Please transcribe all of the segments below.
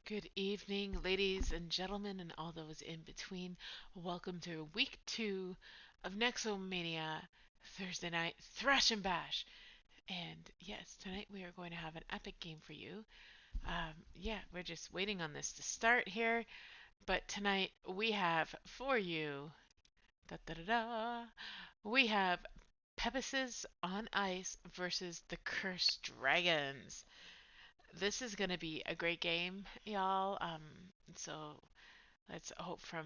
Good evening, ladies and gentlemen, and all those in between. Welcome to week two of Nexomania Thursday night Thrash and Bash. And yes, tonight we are going to have an epic game for you. Yeah, we're just waiting on this to start here. But tonight we have for you, da da da da, we have Pepegas on ice versus the Cursed Dragons. This is gonna be a great game, y'all. So let's hope for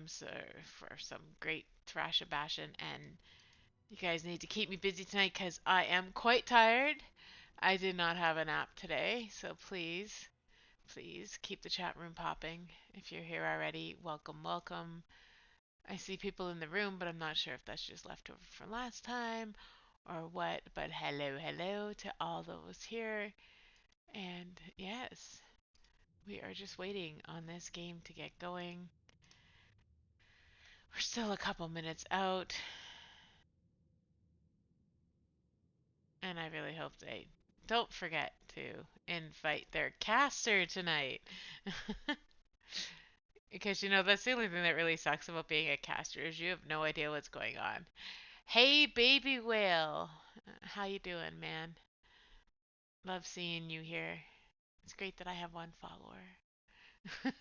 some great thrash bashing, and you guys need to keep me busy tonight because I am quite tired. I did not have a nap today, so please keep the chat room popping. If you're here already, welcome, welcome. I see people in the room, but I'm not sure if that's just leftover from last time or what. But hello, hello to all those here. And yes, we are just waiting on this game to get going. We're still a couple minutes out, and I really hope they don't forget to invite their caster tonight. Because that's the only thing that really sucks about being a caster is you have no idea what's going on. Hey, baby whale, how you doing, man? Love seeing you here. It's great that I have one follower.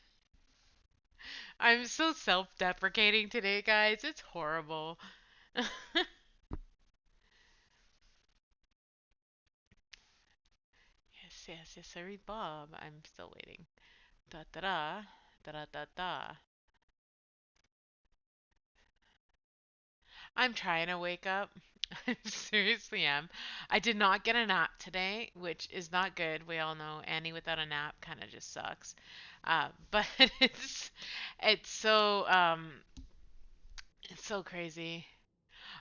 I'm so self-deprecating today, guys. It's horrible. Yes, sorry, Bob. I'm still waiting. Da da da, da da da da. I'm trying to wake up. I seriously am. I did not get a nap today, which is not good. We all know Annie without a nap kind of just sucks. But it's so it's so crazy.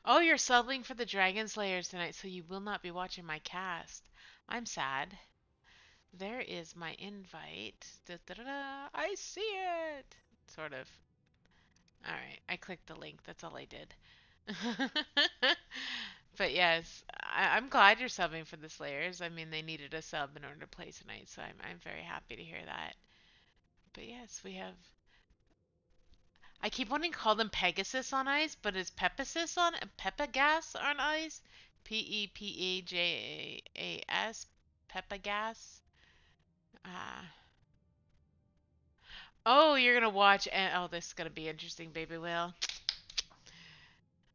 Oh, you're subbing for the Dragon Slayers tonight, so you will not be watching my cast. I'm sad. There is my invite. Da, da, da, da. I see it. Sort of. All right, I clicked the link. That's all I did. But yes, I'm glad you're subbing for the Slayers. I mean, they needed a sub in order to play tonight, so I'm very happy to hear that. But yes, we have. I keep wanting to call them Pegasus on ice, but is Pepegas on Pepegas on ice? Pepajas. Pepegas. Ah. Oh, you're gonna watch, and oh, this is gonna be interesting, baby whale.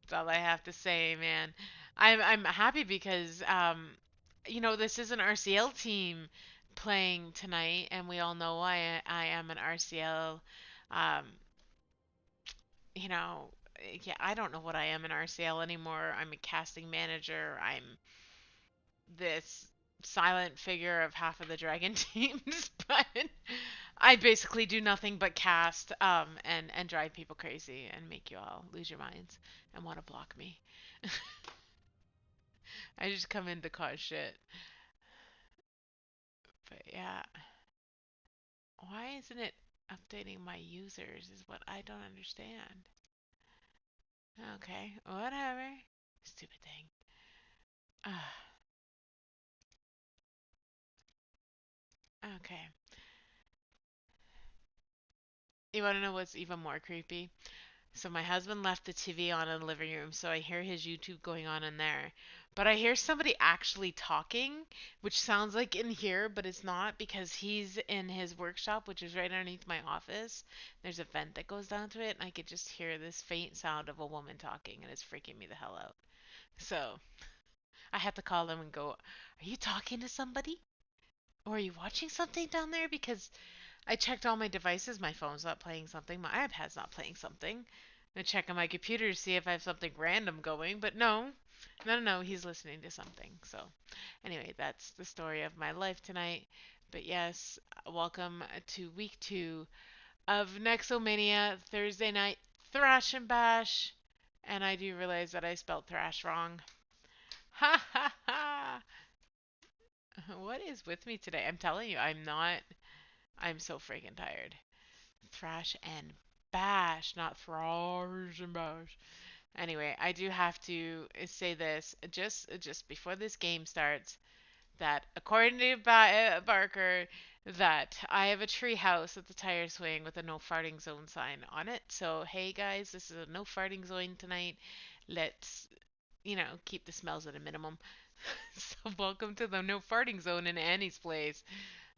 That's all I have to say, man. I'm happy because this is an RCL team playing tonight, and we all know I am an RCL. Um, you know, yeah, I don't know what I am in RCL anymore. I'm a casting manager. I'm this silent figure of half of the dragon teams, but I basically do nothing but cast and drive people crazy and make you all lose your minds and want to block me. I just come in to cause shit. But yeah, why isn't it updating my users is what I don't understand. Okay, whatever. Stupid thing. Ah, okay. You want to know what's even more creepy? So my husband left the TV on in the living room, so I hear his YouTube going on in there. But I hear somebody actually talking, which sounds like in here, but it's not because he's in his workshop, which is right underneath my office. There's a vent that goes down to it, and I could just hear this faint sound of a woman talking, and it's freaking me the hell out. So I had to call him and go, "Are you talking to somebody? Or are you watching something down there?" Because I checked all my devices. My phone's not playing something. My iPad's not playing something. I check on my computer to see if I have something random going, but no. No, no, no, he's listening to something. So, anyway, that's the story of my life tonight. But yes, welcome to week two of Nexomania Thursday night Thrash and Bash. And I do realize that I spelled thrash wrong. Ha ha ha! What is with me today? I'm telling you, I'm not. I'm so freaking tired. Thrash and Bash, not Thrash and Bash. Anyway, I do have to say this just before this game starts that according to Barker, that I have a tree house at the tire swing with a no farting zone sign on it. So, hey guys, this is a no farting zone tonight. Let's, keep the smells at a minimum. So, welcome to the no farting zone in Annie's place.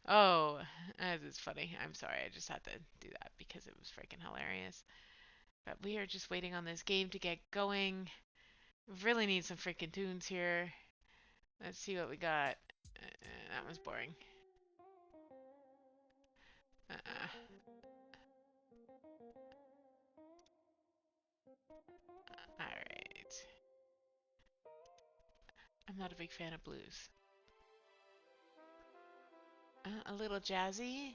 Oh, that is funny. I'm sorry. I just had to do that because it was freaking hilarious. But we are just waiting on this game to get going. Really need some freaking tunes here. Let's see what we got. That was boring. Uh-uh. Alright. I'm not a big fan of blues. A little jazzy?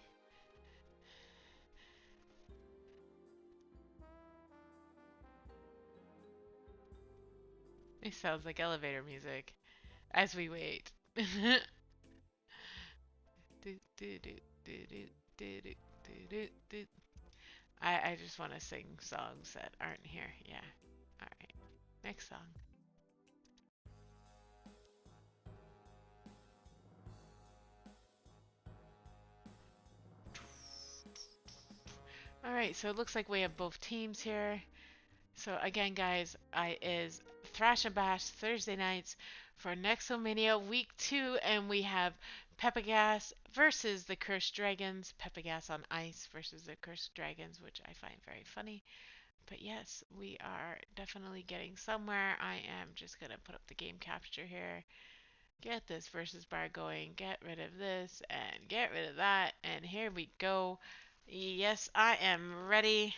It sounds like elevator music. As we wait. Do, do, do, do, do, do, do, do, do. I just want to sing songs that aren't here. Yeah. Alright. Next song. Alright, so it looks like we have both teams here. So again, guys, I is Thraws'n'Bash Thursday nights for Nexomania Week 2, and we have Pepegas versus the Cursed Dragons. Pepegas on ice versus the Cursed Dragons, which I find very funny. But yes, we are definitely getting somewhere. I am just gonna put up the game capture here. Get this versus bar going. Get rid of this and get rid of that. And here we go. Yes, I am ready.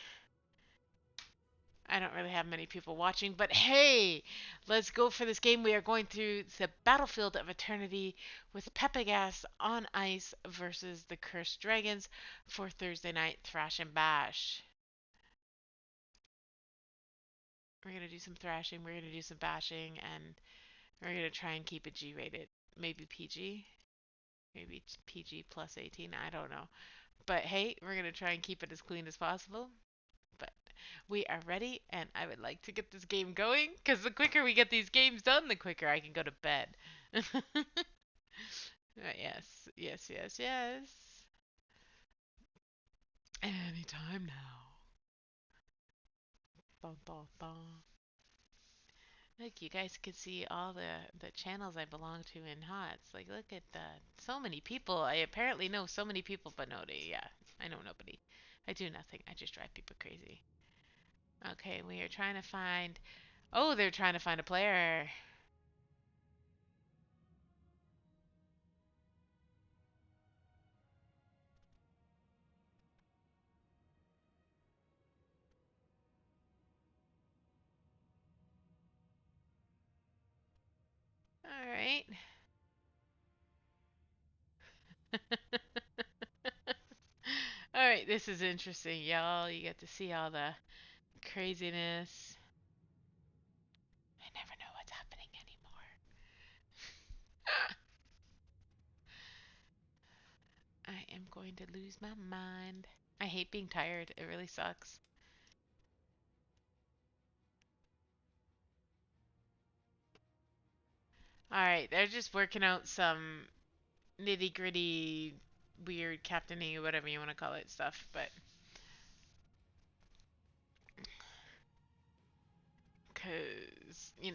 I don't really have many people watching, but hey, let's go for this game. We are going through the Battlefield of Eternity with Pepegas on ice versus the Cursed Dragons for Thursday night Thrash and Bash. We're going to do some thrashing, we're going to do some bashing, and we're going to try and keep it G rated. Maybe PG? Maybe PG plus 18, I don't know. But hey, we're going to try and keep it as clean as possible. But we are ready, and I would like to get this game going because the quicker we get these games done, the quicker I can go to bed. Yes, yes, yes, yes. Anytime now. Bum, bum, bum. Look, you guys can see all the channels I belong to in HOTS. Like, look at that. So many people. I apparently know so many people, but nobody. Yeah, I know nobody. I do nothing. I just drive people crazy. Okay, we are trying to find. Oh, they're trying to find a player. All right. All right, this is interesting, y'all. You get to see all the craziness. I never know what's happening anymore. I am going to lose my mind. I hate being tired. It really sucks. All right, they're just working out some nitty gritty, weird captaining, whatever you want to call it, stuff. But, because, yeah,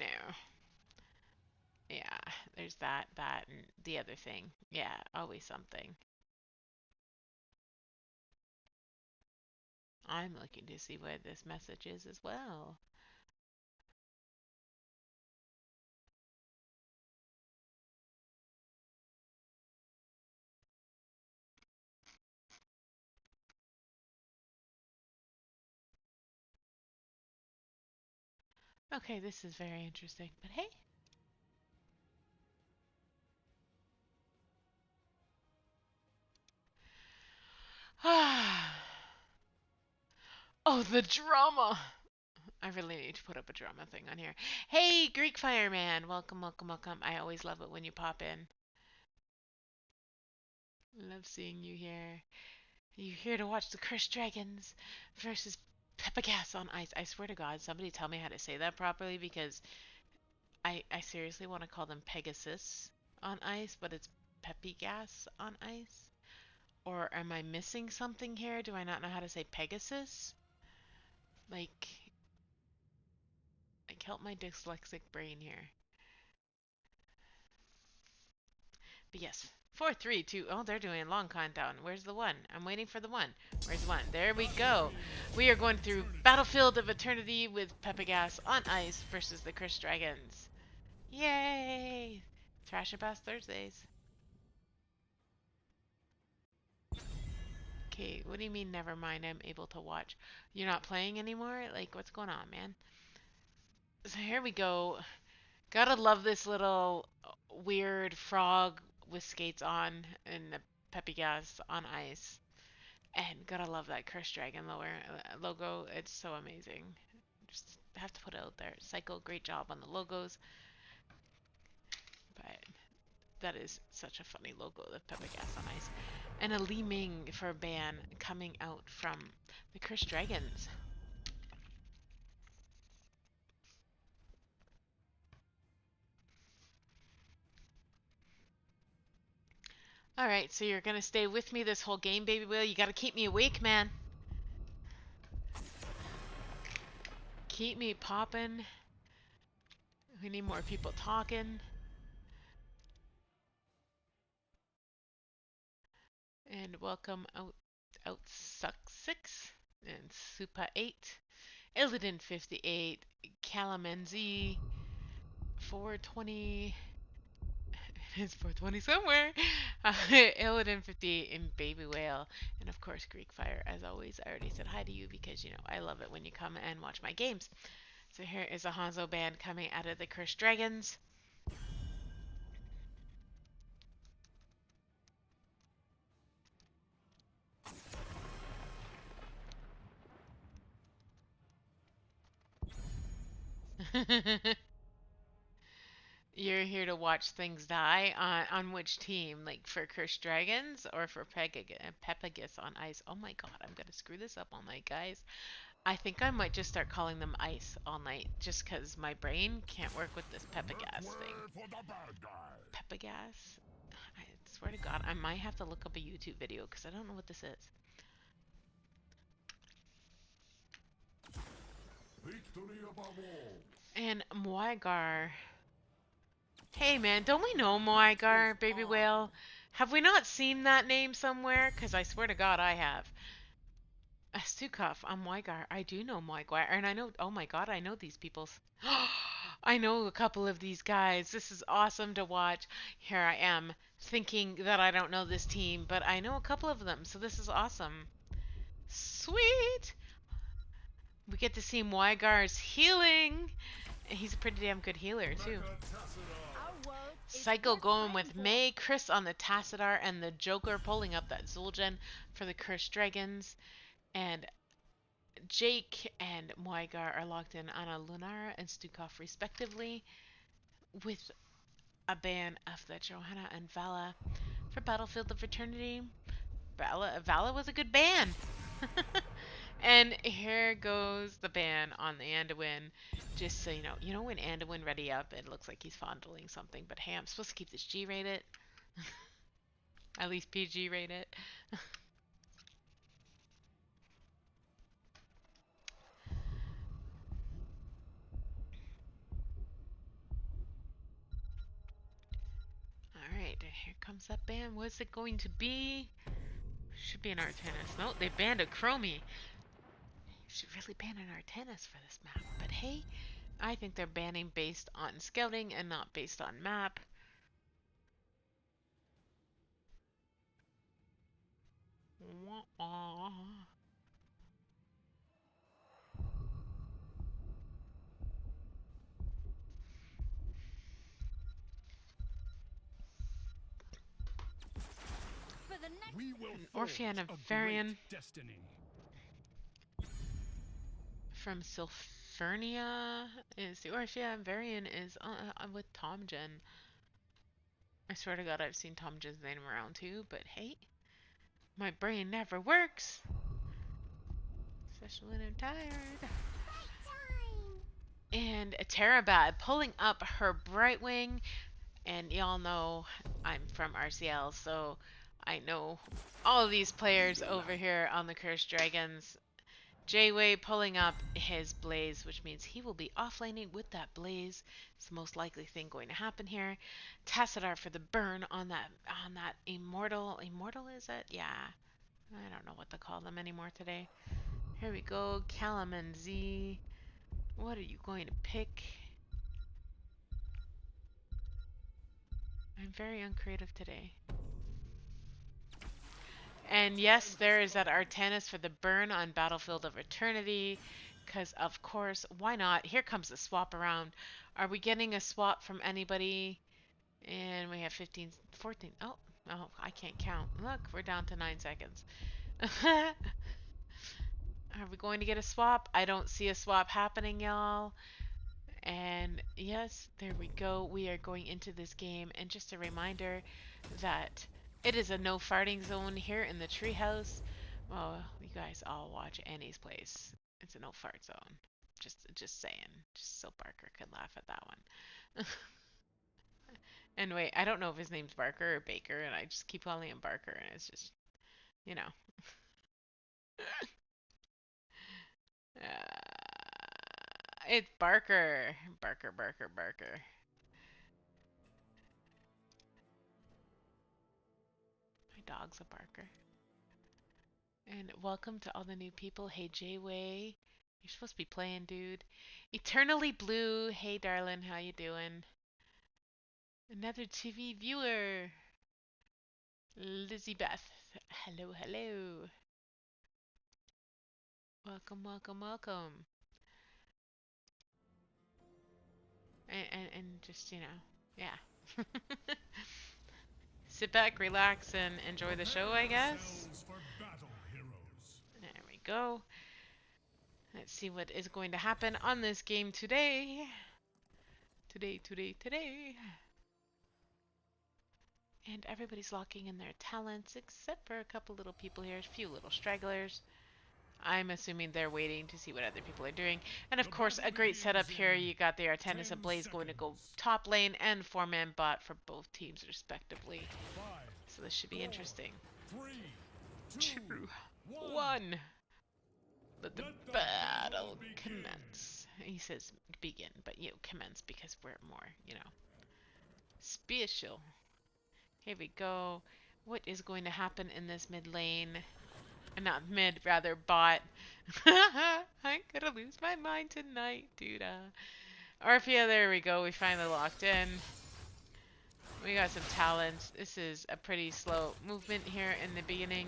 there's that, and the other thing. Yeah, always something. I'm looking to see where this message is as well. Okay, this is very interesting. But hey. Oh, the drama. I really need to put up a drama thing on here. Hey, Greek Fireman. Welcome, welcome, welcome. I always love it when you pop in. Love seeing you here. You're here to watch the Cursed Dragons versus Pepegas on ice. I swear to God, somebody tell me how to say that properly because I seriously want to call them Pegasus on ice, but it's Pepegas on ice. Or am I missing something here? Do I not know how to say Pegasus? Like, help my dyslexic brain here. But yes, 4, 3, 2. Oh, they're doing a long countdown. Where's the one? I'm waiting for the one. Where's the one? There we go. We are going through Battlefield of Eternity with Pepegas on ice versus the Cursed Dragons. Yay! Thraws'n'Bash Thursdays. Okay, what do you mean never mind? I'm able to watch. You're not playing anymore? Like, what's going on, man? So here we go. Gotta love this little weird frog with skates on and the Pepegas on ice. And gotta love that Cursed Dragon logo. It's so amazing. Just have to put it out there. Psycho, great job on the logos. But that is such a funny logo, the Pepegas on ice. And a Li Ming for a ban coming out from the Cursed Dragons. Alright, so you're gonna stay with me this whole game, baby whale. You gotta keep me awake, man. Keep me popping. We need more people talking. And welcome out Suck 6 and Supa 8. Illidan 58, Calamenzi 420. It's 420 somewhere. Illidan 58 and Baby Whale. And of course, Greek Fire. As always, I already said hi to you because, you know, I love it when you come and watch my games. So here is a Hanzo band coming out of the Cursed Dragons. You're here to watch things die on which team? Like for Cursed Dragons or for Pepegas on ice? Oh my god, I'm gonna screw this up all night, guys. I think I might just start calling them ice all night just because my brain can't work with this Pepegas thing. Pepegas? I swear to god, I might have to look up a YouTube video because I don't know what this is. And Moigar. Hey man, don't we know Moigar, Baby Whale? Have we not seen that name somewhere? Because I swear to God I have. Stukov, I'm Moigar. I do know Moigar. And I know, oh my God, I know these people. I know a couple of these guys. This is awesome to watch. Here I am thinking that I don't know this team, but I know a couple of them. So this is awesome. Sweet! We get to see Moigar's healing. He's a pretty damn good healer, too. Psycho going with May, Chris on the Tassadar, and the Joker pulling up that Zul'jin for the Cursed Dragons. And Jake and Moigar are locked in on a Lunara and Stukov respectively, with a ban of the Johanna and Vala for Battlefield of Eternity. Vala was a good ban. And here goes the ban on the Anduin. Just so you know when Anduin ready up, it looks like he's fondling something. But hey, I'm supposed to keep this G-rated. At least PG rated. Alright, here comes that ban. What's it going to be? Should be an Artenis. No, they banned a Chromie. Should really ban an Artenis for this map. But hey, I think they're banning based on scouting and not based on map. Orphean of Varian from Sylphernia is the Orphean Varian is with Tomjin. I swear to God, I've seen Tomjin's name around too, but hey, my brain never works, especially when I'm tired. And Terabad pulling up her Brightwing, and y'all know I'm from RCL, so I know all of these players over here on the Cursed Dragons. J-Way pulling up his Blaze, which means he will be offlaning with that Blaze. It's the most likely thing going to happen here. Tassadar for the burn on that Immortal. Immortal, is it? Yeah. I don't know what to call them anymore today. Here we go. Callum and Z. What are you going to pick? I'm very uncreative today. And yes, there is that Artanis for the burn on Battlefield of Eternity. Because, of course, why not? Here comes the swap around. Are we getting a swap from anybody? And we have 15, 14. Oh, I can't count. Look, we're down to 9 seconds. Are we going to get a swap? I don't see a swap happening, y'all. And yes, there we go. We are going into this game. And just a reminder that it is a no farting zone here in the treehouse. Well, you guys all watch Annie's Place. It's a no fart zone. Just saying. Just so Barker could laugh at that one. And wait, I don't know if his name's Barker or Baker, and I just keep calling him Barker, and it's just, you know. It's Barker. Barker, Barker, Barker. My dog's a Barker. And welcome to all the new people. Hey, J-Way. You're supposed to be playing, dude. Eternally Blue. Hey, darling. How you doing? Another TV viewer. Lizzie Beth. Hello, hello. Welcome, welcome, welcome. And just, yeah. Sit back, relax, and enjoy the show, I guess. There we go. Let's see what is going to happen on this game today. Today. And everybody's locking in their talents, except for a couple little people here, a few little stragglers. I'm assuming they're waiting to see what other people are doing. And of course, a great setup here. You got the Artanis and Blaze going to go top lane and 4-man bot for both teams respectively. So this should be interesting. 2, 1. Let the battle commence. He says begin, but commence because we're more, special. Here we go. What is going to happen in this mid lane? Not mid, rather bot. I'm gonna lose my mind tonight, dude. Arphia, there we go. We finally locked in. We got some talents. This is a pretty slow movement here in the beginning.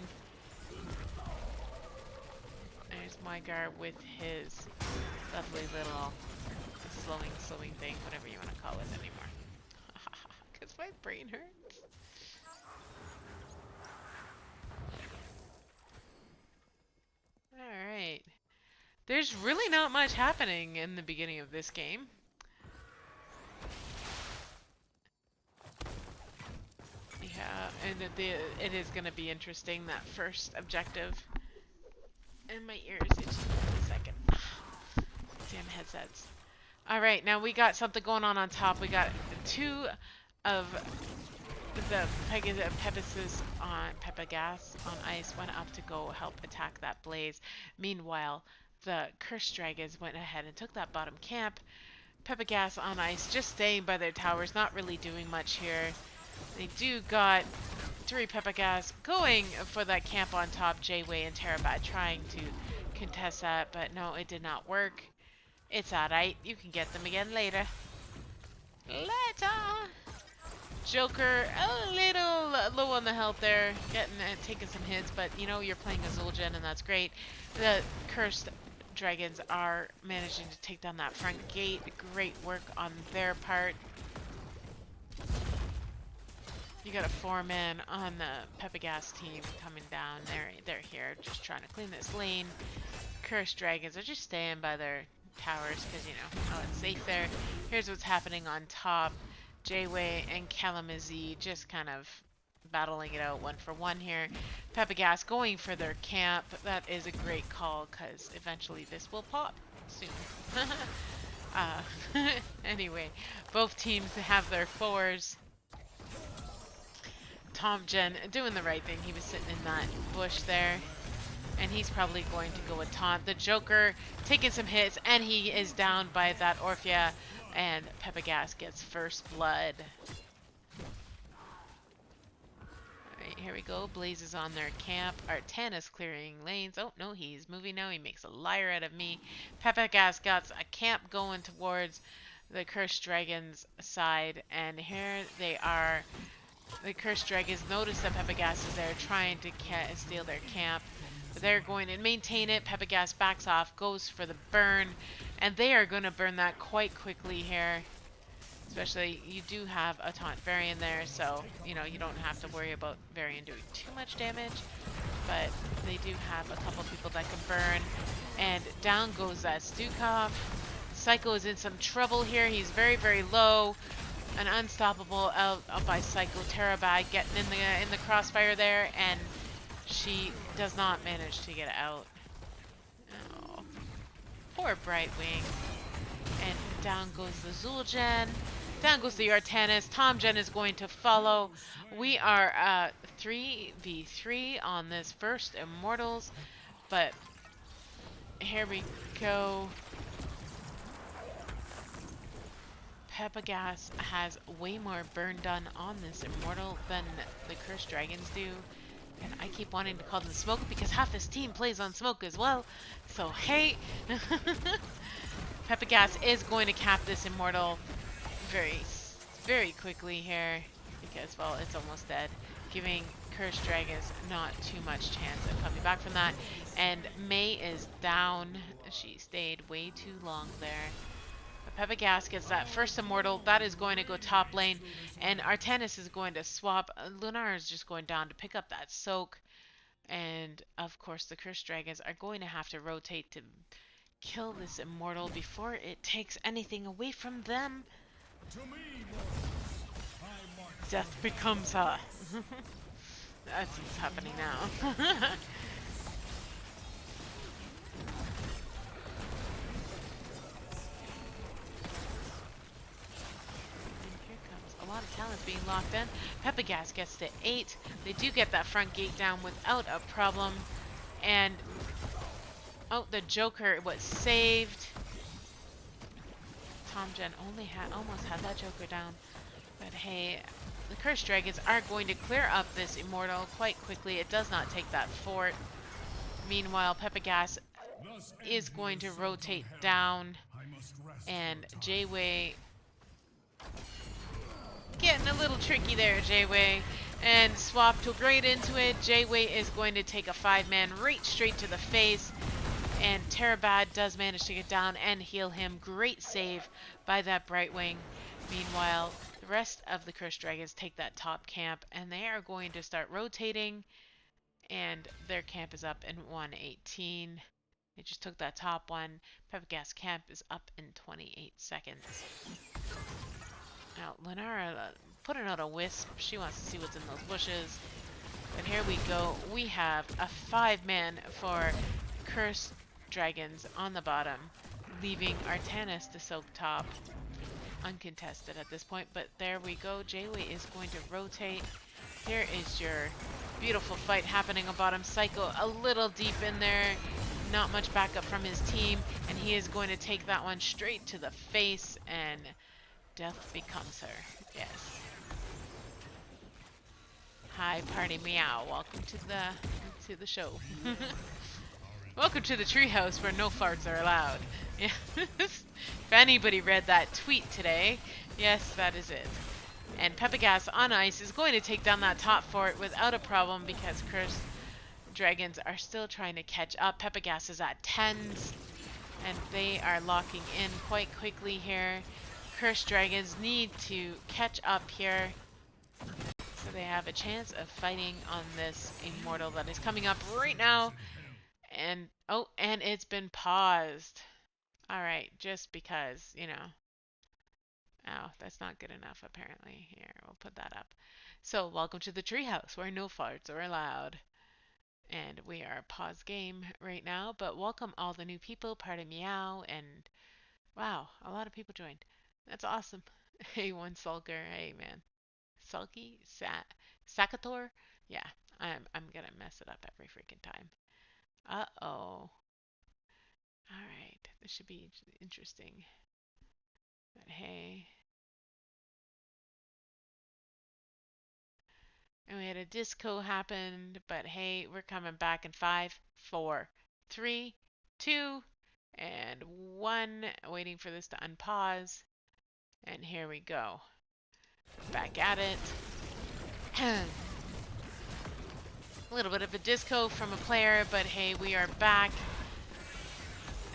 There's Mygar with his lovely little slowing thing, whatever you want to call it anymore. Because my brain hurts. Alright. There's really not much happening in the beginning of this game. Yeah, and it is going to be interesting, that first objective. And my ears itch in a second. Damn headsets. Alright, now we got something going on top. We got 2 of the Pepegas on ice went up to go help attack that Blaze. Meanwhile, the Cursed Dragons went ahead and took that bottom camp. Pepegas on ice, just staying by their towers, not really doing much here. They do got 3 Pepegas going for that camp on top. J-Way and Terabat trying to contest that, but no, it did not work. It's alright, you can get them again later. Joker, a little low on the health there, taking some hits, but you're playing a Zul'jin and that's great. The Cursed Dragons are managing to take down that front gate. Great work on their part. You got a 4-man on the Pepegas team coming down. They're here just trying to clean this lane. Cursed Dragons are just staying by their towers because, it's safe there. Here's what's happening on top. J-Way and Calamazi just kind of battling it out 1-for-1 here. Pepegas going for their camp. That is a great call because eventually this will pop soon. Anyway, both teams have their 4s. Tom Jen doing the right thing. He was sitting in that bush there. And he's probably going to go with taunt. The Joker taking some hits, and he is down by that Orphea, and Pepegas gets first blood. Alright, here we go. Blaze is on their camp. Artanis clearing lanes. Oh, no, he's moving now. He makes a liar out of me. Pepegas got a camp going towards the Cursed Dragon's side, and here they are. The Cursed Dragons notice that Pepegas is there trying to steal their camp. They're going to maintain it. Pepegas backs off, goes for the burn, and they are going to burn that quite quickly here. Especially, you do have a taunt Varian there, so, you know, you don't have to worry about Varian doing too much damage. But they do have a couple people that can burn. And down goes that Stukov. Psycho is in some trouble here. He's very, very low. An unstoppable out by Psycho. Terabag getting in the crossfire there, and she does not manage to get out. Oh, poor Brightwing. And down goes the Zul'jin. Down goes the Artanis. Tom Jen is going to follow. We are 3v3 on this first Immortals. But here we go. Pepegas has way more burn done on this Immortal than the Cursed Dragons do. And I keep wanting to call them Smoke because half this team plays on Smoke as well. So, hey. Pepegas is going to cap this Immortal very, very quickly here. Because, well, it's almost dead. Giving Cursed Dragons not too much chance of coming back from that. And Mei is down. She stayed way too long there. Pepegas gets that first Immortal. That is going to go top lane. And Artanis is going to swap. Lunar is just going down to pick up that Soak. And, of course, the Cursed Dragons are going to have to rotate to kill this Immortal before it takes anything away from them. Death becomes her. That's what's happening now. A lot of talents being locked in. Pepegas gets to 8. They do get that front gate down without a problem. And oh, the Joker was saved. Tom Jen almost had that Joker down. But hey, the Cursed Dragons are going to clear up this Immortal quite quickly. It does not take that fort. Meanwhile, Pepegas is going to rotate down. And J-Way getting a little tricky there, J-Way. And swapped right into it. J-Way is going to take a 5-man right straight to the face. And Terabad does manage to get down and heal him. Great save by that Brightwing. Meanwhile, the rest of the Cursed Dragons take that top camp. And they are going to start rotating. And their camp is up in 118. They just took that top one. Pepegas camp is up in 28 seconds. Now, Lenara putting out a wisp. She wants to see what's in those bushes. But here we go. We have a 5-man for Cursed Dragons on the bottom, leaving Artanis to soak top. Uncontested at this point, but there we go. J-Way is going to rotate. Here is your beautiful fight happening on bottom. Psycho a little deep in there. Not much backup from his team, and he is going to take that one straight to the face, and death becomes her. Yes. Hi, party meow. Welcome to the show. Welcome to the treehouse where no farts are allowed. Yes. If anybody read that tweet today, yes, that is it. And Pepegas on ice is going to take down that top fort without a problem because Cursed Dragons are still trying to catch up. Pepegas is at 10s, and they are locking in quite quickly here. Cursed Dragons need to catch up here, so they have a chance of fighting on this Immortal that is coming up right now. And oh, and it's been paused. Alright, just because, you know. Oh, that's not good enough apparently. Here, we'll put that up. So, welcome to the treehouse where no farts are allowed. And we are pause game right now, but welcome all the new people, part of Meow, and wow, a lot of people joined. That's awesome. Hey, one sulker. Hey, man. Sulky? Sakator? Yeah, I'm gonna mess it up every freaking time. Uh-oh. Alright, this should be interesting. But hey. And we had a disco happened, but hey, we're coming back in 5, 4, 3, 2, and 1. Waiting for this to unpause. And here we go. Back at it. A little bit of a disco from a player, but hey, we are back.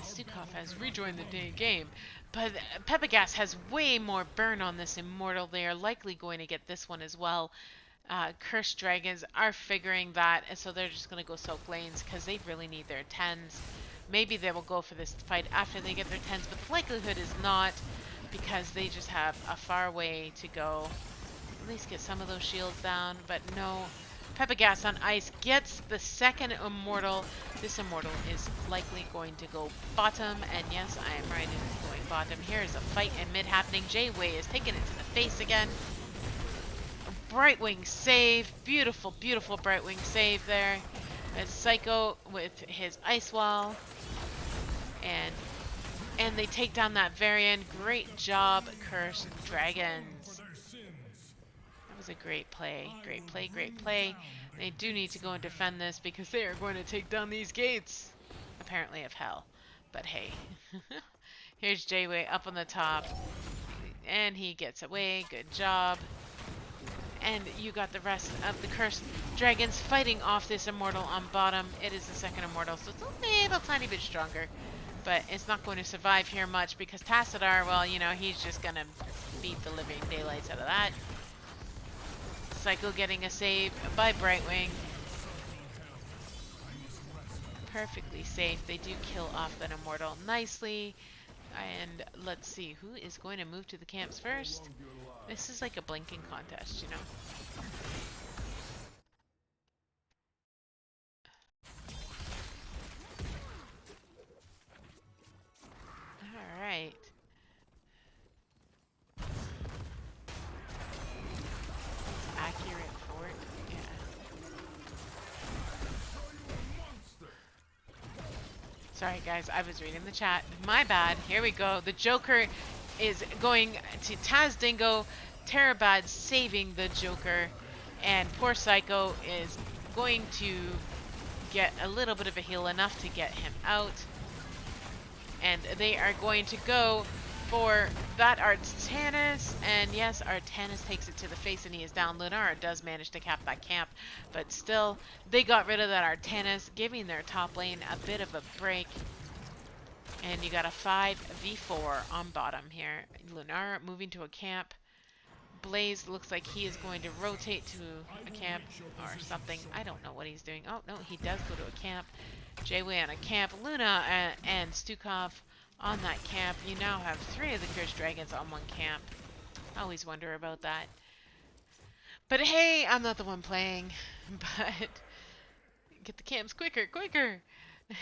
Stukov has rejoined the game, but Pepegas has way more burn on this Immortal. They are likely going to get this one as well. Cursed Dragons are figuring that, and so they're just going to go soak lanes because they really need their 10s. Maybe they will go for this fight after they get their 10s, but the likelihood is not because they just have a far way to go. At least get some of those shields down, but no. Pepegas on ice gets the second Immortal. This Immortal is likely going to go bottom, and yes, I am right, it is going bottom. Here is a fight in mid happening. J-Way is taking it to the face again. Brightwing save. Beautiful, beautiful Brightwing save there. As Psycho with his Ice Wall. And they take down that Varian. Great job, Cursed Dragons. That was a great play. Great play, great play. They do need to go and defend this because they are going to take down these gates. Apparently of hell. But hey. Here's J-Way up on the top. And he gets away. Good job. And you got the rest of the Cursed Dragons fighting off this Immortal on bottom. It is the second Immortal, so it's a little tiny bit stronger. But it's not going to survive here much because Tassadar, well, you know, he's just going to beat the living daylights out of that. Psycho getting a save by Brightwing. Perfectly safe. They do kill off that Immortal nicely. And let's see, who is going to move to the camps first? This is like a blinking contest, you know? Alright. Accurate fort, yeah. Sorry guys, I was reading the chat. My bad. Here we go. The Joker is going to Taz Dingo. Terabad saving the Joker. And poor Psycho is going to get a little bit of a heal, enough to get him out. And they are going to go for that Artanis. And yes, Artanis takes it to the face and he is down. Lunara does manage to cap that camp. But still, they got rid of that Artanis, giving their top lane a bit of a break. And you got a 5v4 on bottom here. Lunara moving to a camp. Blaze looks like he is going to rotate to a camp or something. I don't know what he's doing. Oh, no, he does go to a camp. J-Way on a camp. Luna and Stukov on that camp. You now have 3 of the Cursed Dragons on one camp. I always wonder about that. But hey, I'm not the one playing. But get the camps quicker, quicker.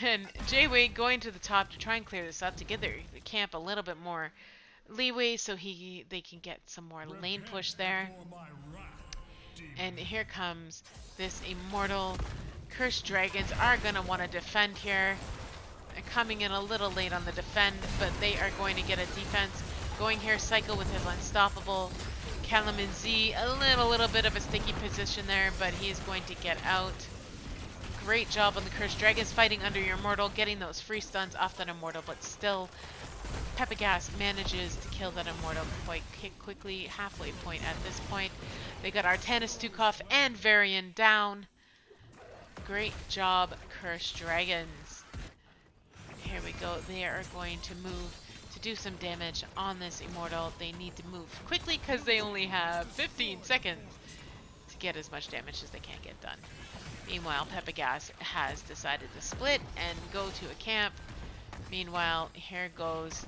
And J-Way going to the top to try and clear this up to give their camp a little bit more leeway so they can get some more lane push there. And here comes this Immortal. Cursed Dragons are going to want to defend here. They're coming in a little late on the defend, but they are going to get a defense going here. Psycho with his Unstoppable. Calamin Z, a little bit of a sticky position there, but he is going to get out. Great job on the Cursed Dragons fighting under your Immortal, getting those free stuns off that Immortal, but still Pepegas manages to kill that Immortal quite quickly. Halfway point at this point. They got Artanis, Stukov, and Varian down. Great job, Cursed Dragons. Here we go. They are going to move to do some damage on this Immortal. They need to move quickly because they only have 15 seconds to get as much damage as they can get done. Meanwhile, Pepegas has decided to split and go to a camp. Meanwhile, here goes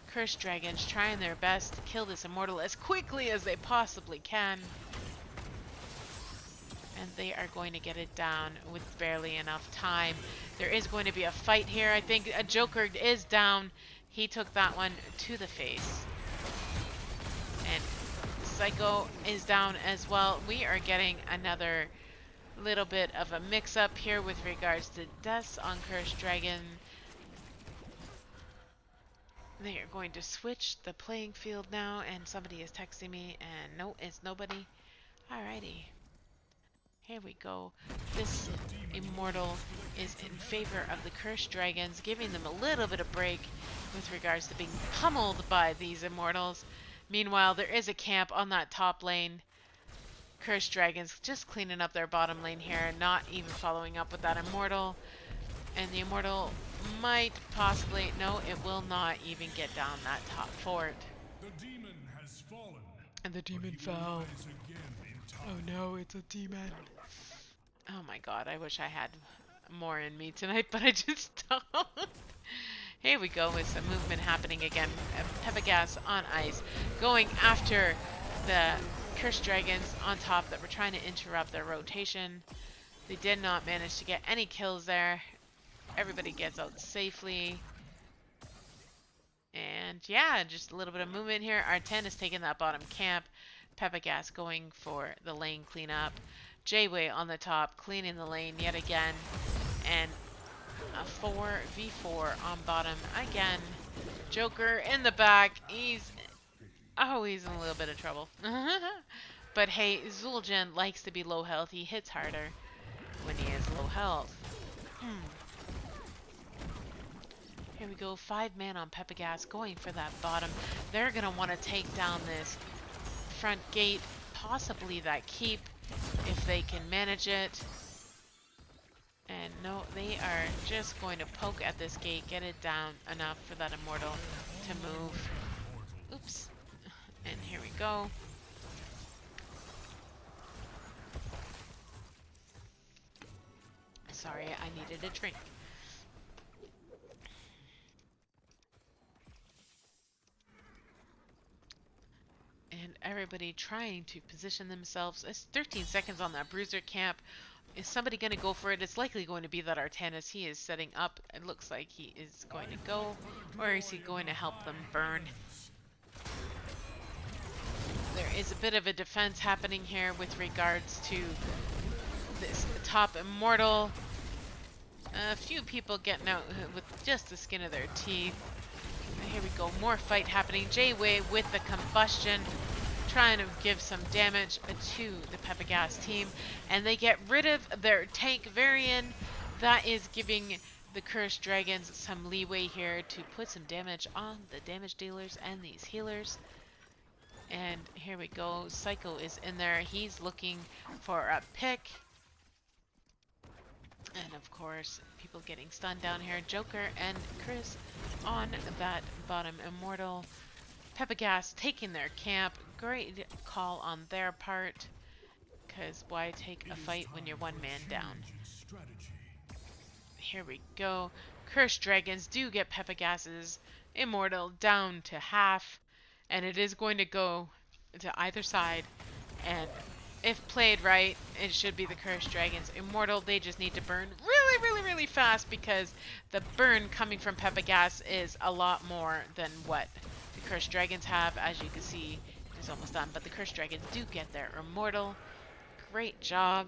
Cursed Dragons trying their best to kill this Immortal as quickly as they possibly can. And they are going to get it down with barely enough time. There is going to be a fight here. I think a Joker is down. He took that one to the face. And Psycho is down as well. We are getting another little bit of a mix-up here with regards to deaths on Cursed Dragon. They are going to switch the playing field now, and somebody is texting me, and no, it's nobody. Alrighty. Here we go. This Immortal is in favor of the Cursed Dragons, giving them a little bit of break with regards to being pummeled by these Immortals. Meanwhile, there is a camp on that top lane. Cursed Dragons just cleaning up their bottom lane here, not even following up with that Immortal. And the Immortal might possibly... No, it will not even get down that top fort. The demon has fallen. And the demon fell. Oh no, it's a demon. Oh my god, I wish I had more in me tonight, but I just don't. Here we go with some movement happening again. Pepegas on ice, going after the Cursed Dragons on top that were trying to interrupt their rotation. They did not manage to get any kills there. Everybody gets out safely. And yeah, just a little bit of movement here. R10 is taking that bottom camp. Pepegas going for the lane cleanup. J-Way on the top, cleaning the lane yet again. And a 4v4 on bottom again. Joker in the back. He's in a little bit of trouble. But hey, Zul'jin likes to be low health. He hits harder when he is low health. Here we go, 5-man on Pepegas going for that bottom. They're going to want to take down this front gate, possibly that keep, if they can manage it. And no, they are just going to poke at this gate, get it down enough for that Immortal to move. Oops. And here we go. Sorry, I needed a drink. And everybody trying to position themselves. It's 13 seconds on that bruiser camp. Is somebody going to go for it? It's likely going to be that Artanis. He is setting up. It looks like he is going to go. Or is he going to help them burn? There is a bit of a defense happening here with regards to this top Immortal. A few people getting out with just the skin of their teeth. Here we go, more fight happening. J-Way with the combustion, trying to give some damage to the Pepegas team. And they get rid of their tank Varian. That is giving the Cursed Dragons some leeway here to put some damage on the damage dealers and these healers. And here we go, Psycho is in there. He's looking for a pick. And of course, people getting stunned down here. Joker and Chris on that bottom Immortal. Pepegas taking their camp. Great call on their part. Because why take a fight when you're one man down? Here we go. Cursed Dragons do get Pepegas's Immortal down to half. And it is going to go to either side. And if played right, it should be the Cursed Dragons Immortal. They just need to burn really fast because the burn coming from Pepegas is a lot more than what the Cursed Dragons have. As you can see, it's almost done. But the Cursed Dragons do get their Immortal. Great job.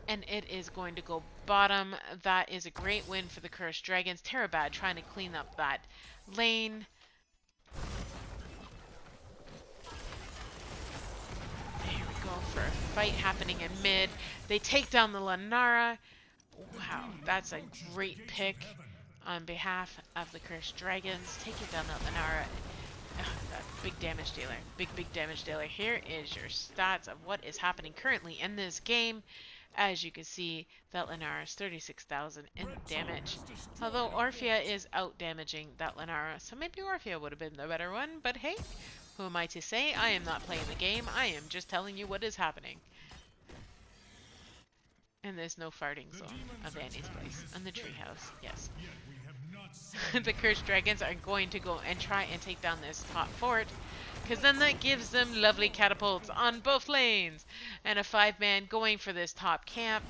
And it is going to go bottom. That is a great win for the Cursed Dragons. Terabad trying to clean up that lane. For a fight happening in mid. They take down the Lanara. Wow, that's a great pick on behalf of the Cursed Dragons. Taking down the Lanara. That big damage dealer. Big damage dealer. Here is your stats of what is happening currently in this game. As you can see, that Lanara is 36,000 in damage. Although Orphea is out damaging that Lanara. So maybe Orphea would have been the better one. But hey, who am I to say? I am not playing the game. I am just telling you what is happening. And there's no farting zone of Annie's place. And the treehouse, yes. The Cursed Dragons are going to go and try and take down this top fort. Because then that gives them lovely catapults on both lanes. And a 5-man going for this top camp.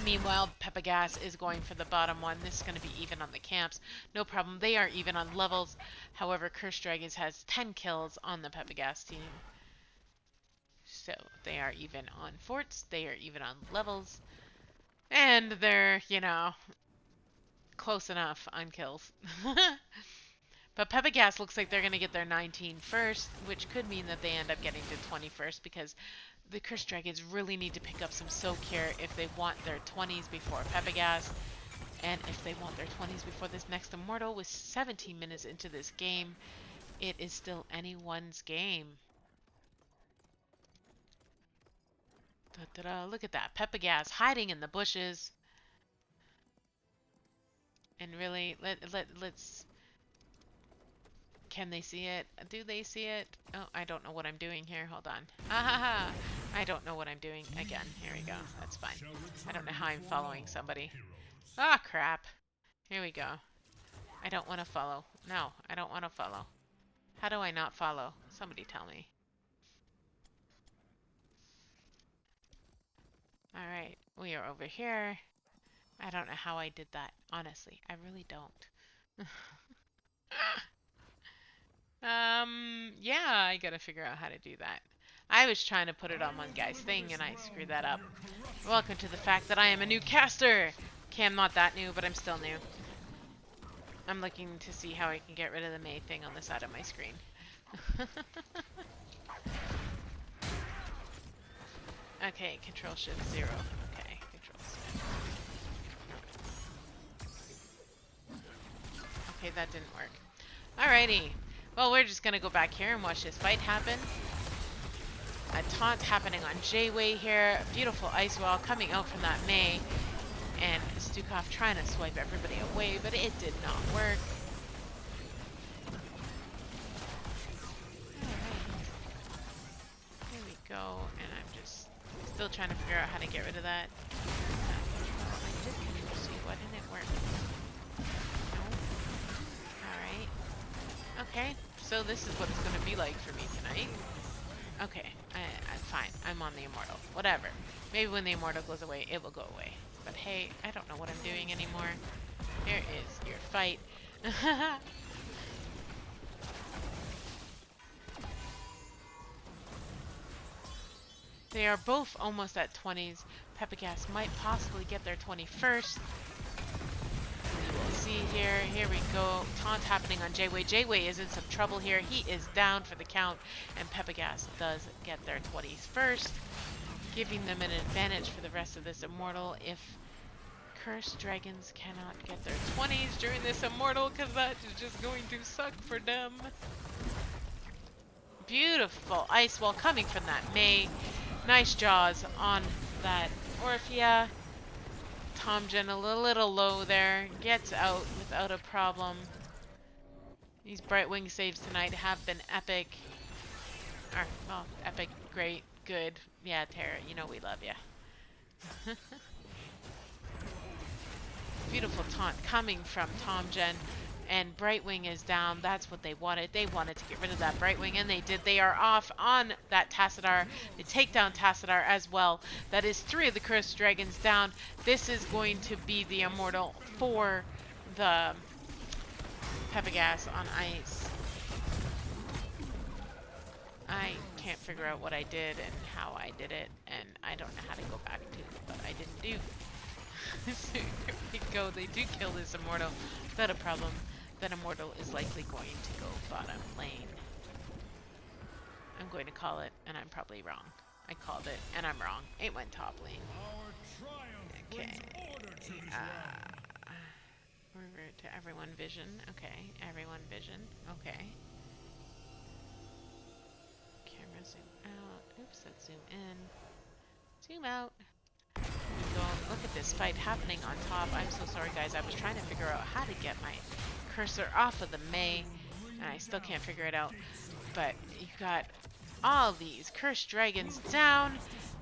Meanwhile, Pepegas is going for the bottom one. This is going to be even on the camps. No problem. They are even on levels. However, Cursed Dragons has 10 kills on the Pepegas team. So they are even on forts. They are even on levels. And they're, you know, close enough on kills. But Pepegas looks like they're going to get their 19 first, which could mean that they end up getting to 20 first because the Cursed Dragons really need to pick up some soak here if they want their 20s before Pepegas. And if they want their 20s before this next Immortal, with 17 minutes into this game, it is still anyone's game. Da-da-da, look at that. Pepegas hiding in the bushes. And really, let's... Can they see it? Do they see it? Oh, I don't know what I'm doing here. Hold on. Ah ha ha! I don't know what I'm doing. Again, here we go. That's fine. I don't know how I'm following somebody. Ah, crap. Here we go. I don't want to follow. No, I don't want to follow. How do I not follow? Somebody tell me. Alright, we are over here. I don't know how I did that. Honestly, I really don't. Yeah, I gotta figure out how to do that. I was trying to put it on one guy's thing and I screwed that up. Welcome to the fact that I am a new caster! Okay, I'm not that new, but I'm still new. I'm looking to see how I can get rid of the May thing on the side of my screen. Okay, Control Shift 0. Okay, Control Shift. Okay, that didn't work. Alrighty. Well, we're just gonna go back here and watch this fight happen. A taunt happening on J-Way here. Beautiful ice wall coming out from that May. And Stukov trying to swipe everybody away, but it did not work. Alright. Here we go, and I'm just still trying to figure out how to get rid of that. I did Control C. Why didn't it work? No. Alright. Okay, so this is what it's going to be like for me tonight. Okay, I'm fine. I'm on the Immortal. Whatever. Maybe when the Immortal goes away, it will go away. But hey, I don't know what I'm doing anymore. Here is your fight. They are both almost at 20s. Pepegas might possibly get their 21st. We will see here. Here we go. Taunt happening on J-Way. J-Way is in some trouble here. He is down for the count. And Pepegas does get their 21st. Giving them an advantage for the rest of this Immortal if Cursed Dragons cannot get their 20s during this Immortal, because that is just going to suck for them. Beautiful ice wall coming from that May. Nice jaws on that Orphea. Tomgen a little low there. Gets out without a problem. These Brightwing saves tonight have been epic. Or, well, epic, great, good. Yeah, Tara, you know we love you. Beautiful taunt coming from Tomgen. And Brightwing is down. That's what they wanted. They wanted to get rid of that Brightwing, and they did. They are off on that Tassadar. They take down Tassadar as well. That is 3 of the Cursed Dragons down. This is going to be the Immortal for the Pepegas on ice. I can't figure out what I did and how I did it, and I don't know how to go back to what I didn't do. So here we go. They do kill this Immortal without a problem. That Immortal is likely going to go bottom lane. I'm going to call it, and I'm probably wrong. I called it, and I'm wrong. It went top lane. Okay. Revert to everyone vision. Okay. Everyone vision. Okay. Camera zoom out. Oops, let's zoom in. Zoom out. Go look at this fight happening on top. I'm so sorry, guys. I was trying to figure out how to get my cursor off of the May, and I still can't figure it out. But you got all these Cursed Dragons down,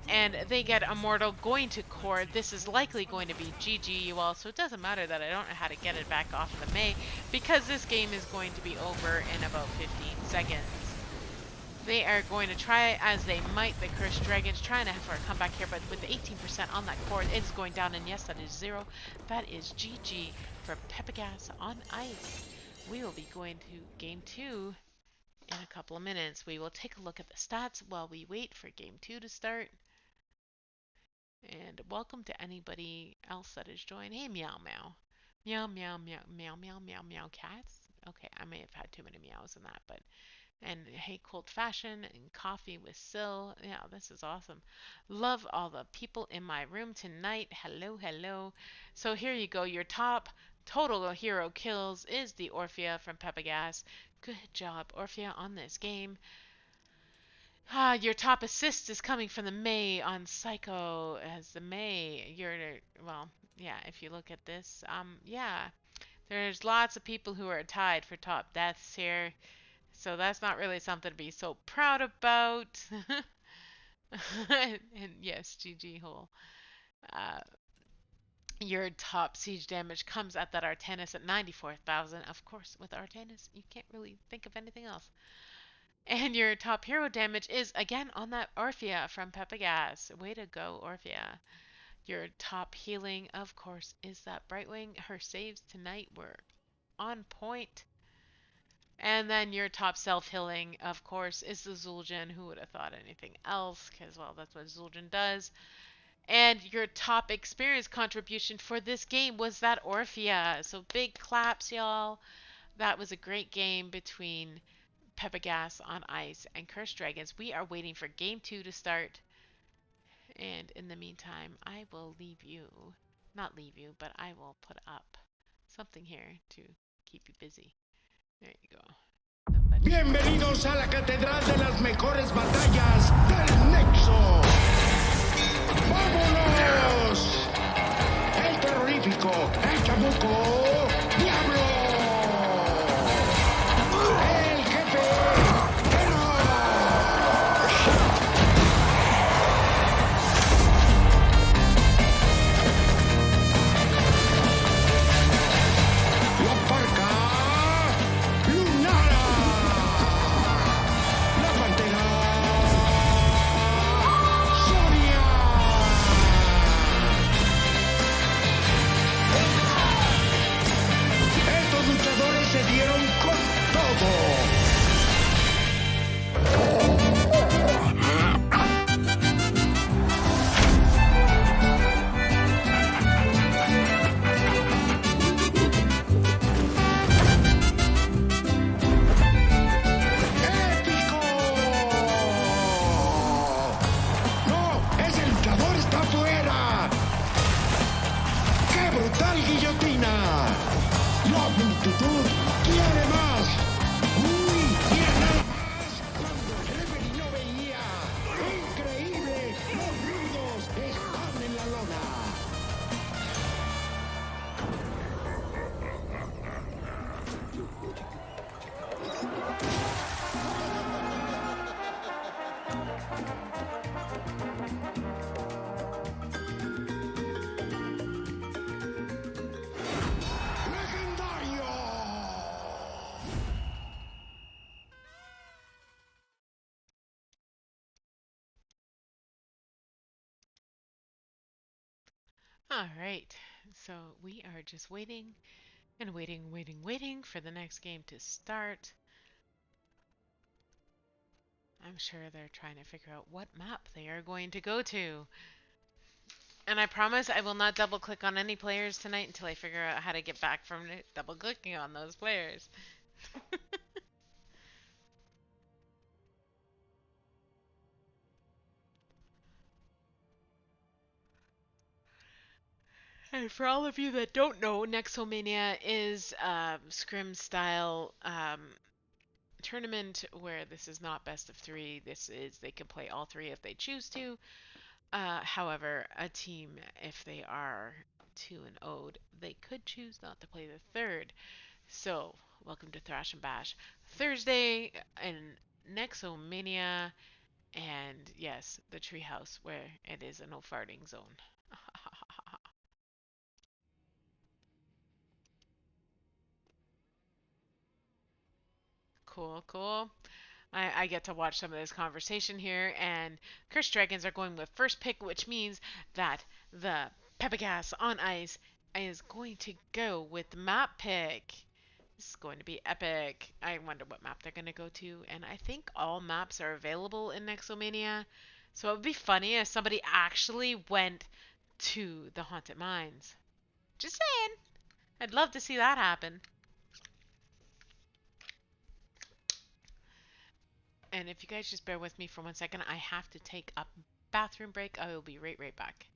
and they get Immortal going to core. This is likely going to be GG you all, so it doesn't matter that I don't know how to get it back off of the May, because this game is going to be over in about 15 seconds. They are going to try as they might. The Cursed Dragon's trying to have for a comeback here, but with 18% on that core, it is going down. And yes, that is zero. That is GG for Pepegas on ice. We will be going to game two in a couple of minutes. We will take a look at the stats while we wait for game two to start. And welcome to anybody else that has joined. Hey, meow meow. Meow meow meow meow meow meow meow cats. Okay, I may have had too many meows in that, but and hey, cold fashion and coffee with Sil. Yeah, this is awesome. Love all the people in my room tonight. Hello, hello. So here you go. Your top total hero kills is the Orphea from Pepegas. Good job, Orphea, on this game. Your top assist is coming from the May on Psycho as the May. Well, yeah, if you look at this, yeah, there's lots of people who are tied for top deaths here. So that's not really something to be so proud about. And yes, GG Hole. Uh, your top siege damage comes at that Artanis at 94,000. Of course, with Artanis, you can't really think of anything else. And your top hero damage is again on that Orphea from Pepegas. Way to go, Orphea. Your top healing, of course, is that Brightwing. Her saves tonight were on point. And then your top self-healing, of course, is the Zul'jin. Who would have thought anything else? Because, well, that's what Zul'jin does. And your top experience contribution for this game was that Orphea. So big claps, y'all. That was a great game between Pepegas on ice and Cursed Dragons. We are waiting for game two to start. And in the meantime, I will leave you, not leave you, but I will put up something here to keep you busy. There you go. Bienvenidos a la catedral de las mejores batallas del Nexo. ¡Vámonos! El terrorífico, el chamuco, Diablo. El jefe, la parca, Lunara. La pantera, Sonia. Estos luchadores se dieron con todo. ¡Épico! ¡No! ¡Ese luchador está afuera! ¡Qué brutal guillotina! ¡La multitud quiere más! ¡Uy! ¡Mira nada más! Cuando el referee no veía. ¡Increíble! ¡Los rudos están en la lona! ¡Legendario! All right. So we are just waiting and waiting for the next game to start. I'm sure they're trying to figure out what map they are going to go to. And I promise I will not double click on any players tonight until I figure out how to get back from double clicking on those players. And for all of you that don't know, Nexomania is a scrim style tournament where this is not best of three. This is they can play all three if they choose to. However, a team, if they are 2 and 0, they could choose not to play the third. So, welcome to Thraws'n'Bash Thursday in Nexomania, and yes, the treehouse where it is a no farting zone. Cool, cool. I get to watch some of this conversation here, and Cursed Dragons are going with first pick, which means that the Pepegas on ice is going to go with the map pick. This is going to be epic. I wonder what map they're going to go to, and I think all maps are available in Nexomania. So it would be funny if somebody actually went to the Haunted Mines. Just saying. I'd love to see that happen. And if you guys just bear with me for 1 second, I have to take a bathroom break. I will be right back.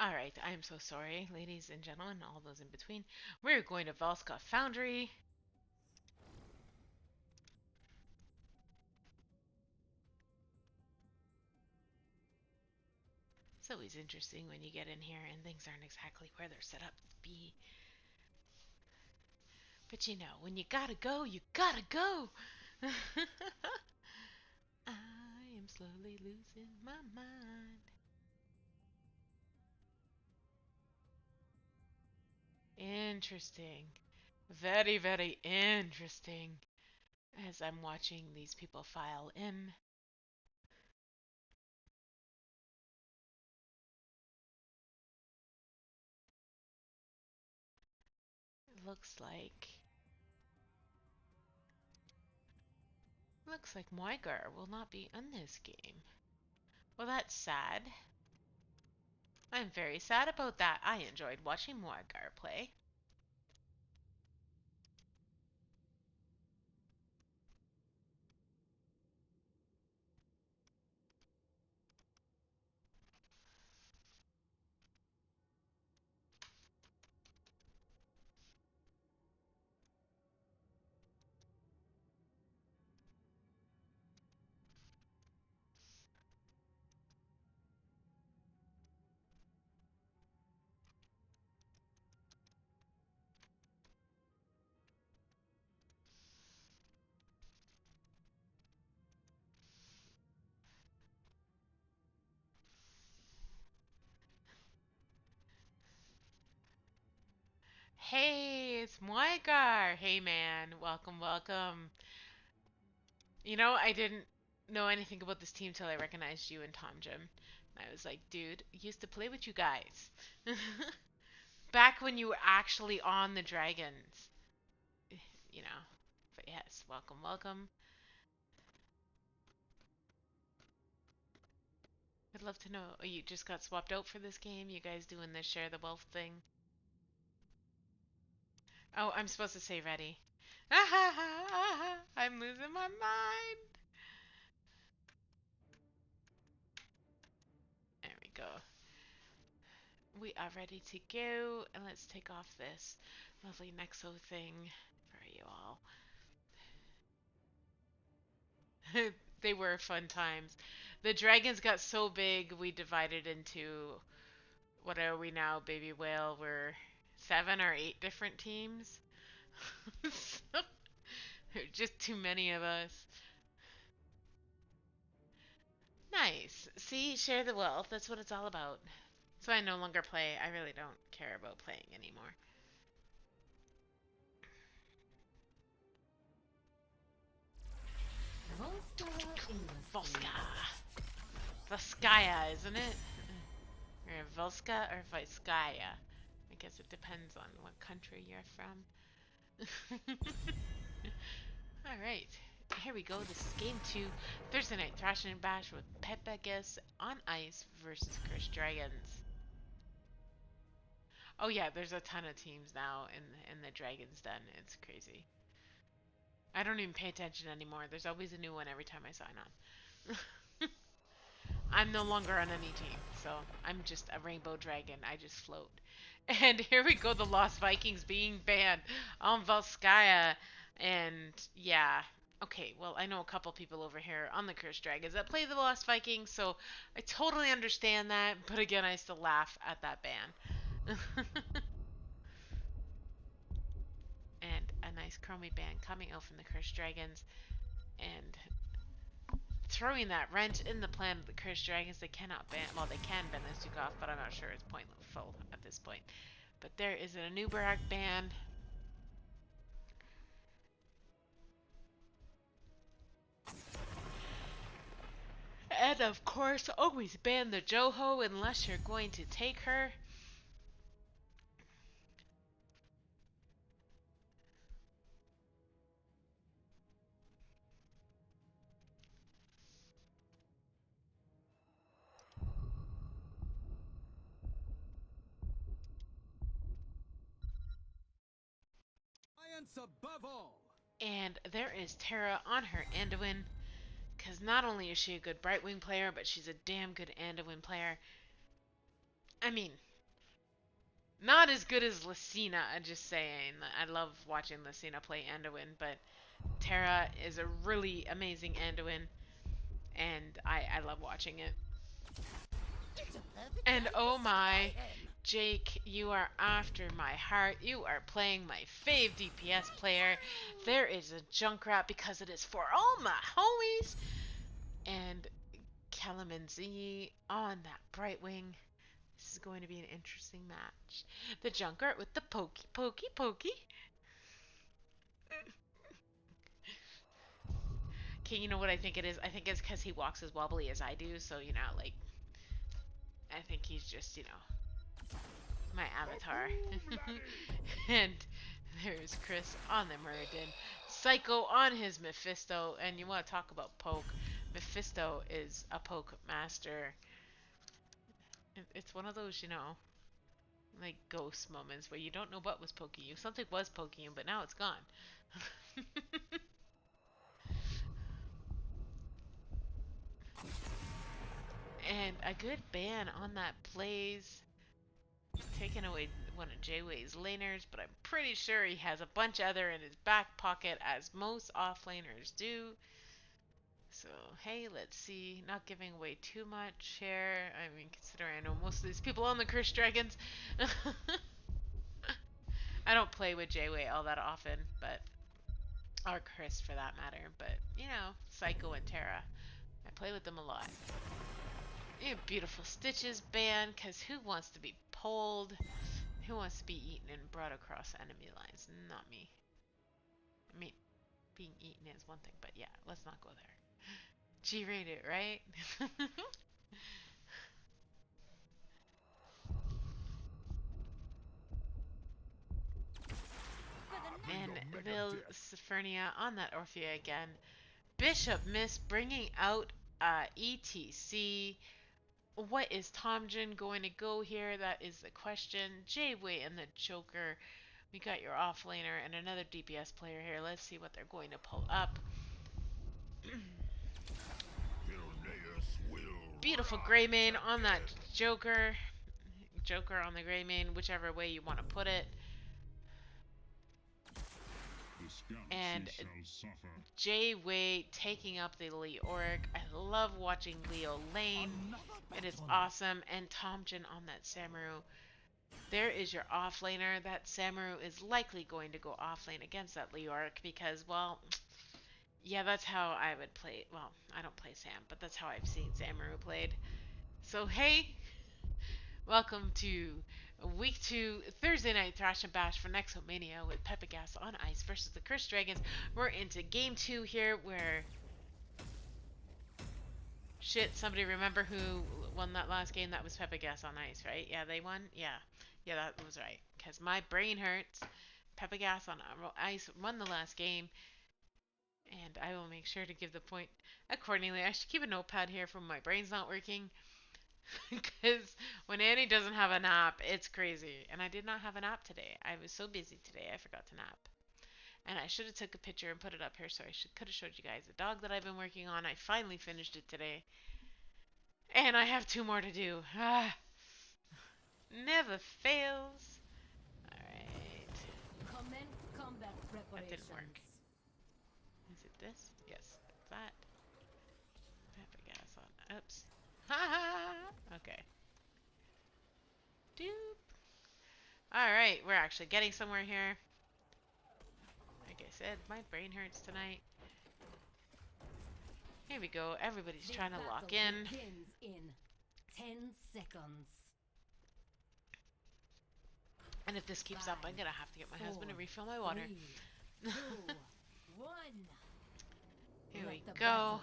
All right, I am so sorry, ladies and gentlemen, all those in between. We're going to Volska Foundry. It's always interesting when you get in here and things aren't exactly where they're set up to be. But you know, when you gotta go, you gotta go. I am slowly losing my mind. Interesting. Very interesting. As I'm watching these people file in. It looks like Moigar will not be in this game. Well, that's sad. I'm very sad about that. I enjoyed watching Moigar play. Hey, it's Moigar. Hey, man. Welcome. I didn't know anything about this team till I recognized you and Tom Jim. And I was like, dude, I used to play with you guys. Back when you were actually on the Dragons. You know. But yes, welcome. I'd love to know. Oh, you just got swapped out for this game? You guys doing this share the wealth thing? Oh, I'm supposed to say ready. I'm losing my mind. There we go. we are ready to go. And let's take off this lovely Nexo thing for you all. They were fun times. The dragons got so big, we divided into what are we now, baby whale? We're 7 or 8 different teams. So, just too many of us. Nice. See, share the wealth. That's what it's all about. So I no longer play. I really don't care about playing anymore. Volska. Volskaya, isn't it? Or Volska or Volskaya. I guess it depends on what country you're from. Alright, here we go. This is game 2. Thursday night Thraws'n'Bash with Pepegas on ice versus Cursed Dragons. Oh yeah, there's a ton of teams now in the Dragon's Den. It's crazy. I don't even pay attention anymore. There's always a new one every time I sign on. I'm no longer on any team, so I'm just a rainbow dragon. I just float. And here we go, the Lost Vikings being banned on Volskaya. And yeah, okay, well, I know a couple people over here on the Cursed Dragons that play the Lost Vikings, so I totally understand that. But again, I still laugh at that ban. And a nice Chromie ban coming out from the Cursed Dragons. And throwing that wrench in the plan of the Cursed Dragons. They cannot ban, well, they can ban this Duke off, but I'm not sure it's pointless at this point. But there is an Anubarak ban. And of course, always ban the Joho unless you're going to take her. Science above all. And there is Terra on her Anduin. Because not only is she a good Brightwing player, but she's a damn good Anduin player. I mean, not as good as Lucina, I'm just saying. I love watching Lucina play Anduin, but Terra is a really amazing Anduin, and I love watching it. And oh my, Jake, you are after my heart. You are playing my fave DPS player. There is a Junkrat because it is for all my homies. And Kalamanzi on that Brightwing. This is going to be an interesting match. The Junkrat with the pokey. Okay, you know what I think it is? I think it's because he walks as wobbly as I do, so, you know, like, I think he's just, you know, my avatar. And there's Chris on the Muradin. Psycho on his Mephisto. And you want to talk about poke. Mephisto is a poke master. It's one of those, you know, like ghost moments where you don't know what was poking you. Something was poking you, but now it's gone. And a good ban on that plays. Taking away one of Jayway's laners, but I'm pretty sure he has a bunch other in his back pocket, as most offlaners do. So, hey, let's see. Not giving away too much here. I mean, considering I know most of these people on the Cursed Dragons. I don't play with Jayway all that often, but... Or Chris, for that matter. But, you know, Psycho and Terra. I play with them a lot. Yeah, beautiful Stitches ban, because who wants to be pulled? Who wants to be eaten and brought across enemy lines? Not me. I mean, being eaten is one thing, but yeah, let's not go there. G-rated, right? And Vil Siphernia on that Orphea again. Bishop Miss bringing out ETC. What is Tomjin going to go here? That is the question. Jayway and the Joker. We got your offlaner and another DPS player here. Let's see what they're going to pull up. Beautiful Greymane on that Joker. Joker on the gray main, whichever way you want to put it. And J-Way taking up the Leoric. I love watching Leo lane. It is awesome. And Tomjin on that Samaru. There is your offlaner. That Samaru is likely going to go offlane against that Leoric because, well, yeah, that's how I would play. Well, I don't play Sam, but that's how I've seen Samaru played. So, hey, welcome to Week 2, Thursday night Thraws'n'Bash for Nexomania with Pepegas on ice versus the Cursed Dragons. We're into Game 2 here where... Shit, somebody remember who won that last game? That was Pepegas on ice, right? Yeah, they won? Yeah. Yeah, that was right. Because my brain hurts. Pepegas on ice won the last game. And I will make sure to give the point accordingly. I should keep a notepad here for when my brain's not working. Because when Annie doesn't have a nap, it's crazy. And I did not have a nap today. I was so busy today, I forgot to nap. And I should have took a picture and put it up here, so I could have showed you guys the dog that I've been working on. I finally finished it today. And I have 2 more to do. Ah, never fails. Alright. That didn't work. Is it this? Yes, it's that. Pepegas on. Oops. Okay. Doop. Alright, we're actually getting somewhere here. Like I said, my brain hurts tonight. Here we go. Everybody's trying to lock in. In 10 seconds. And if this keeps up, I'm gonna have to get my husband to refill my water. 3, 2, 1. Here we go.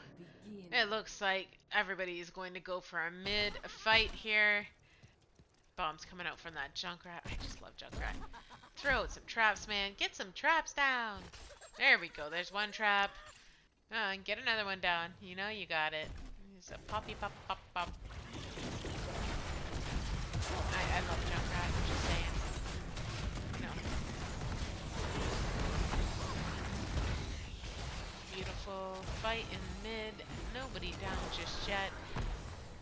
It looks like everybody is going to go for a mid fight here. Bombs coming out from that Junkrat. I just love Junkrat. Throw out some traps, man. Get some traps down. There we go. There's one trap. And get another one down. You know you got it. There's a poppy pop pop pop. I love Junkrat. I'm just saying. No. Beautiful fight in mid. Nobody down just yet.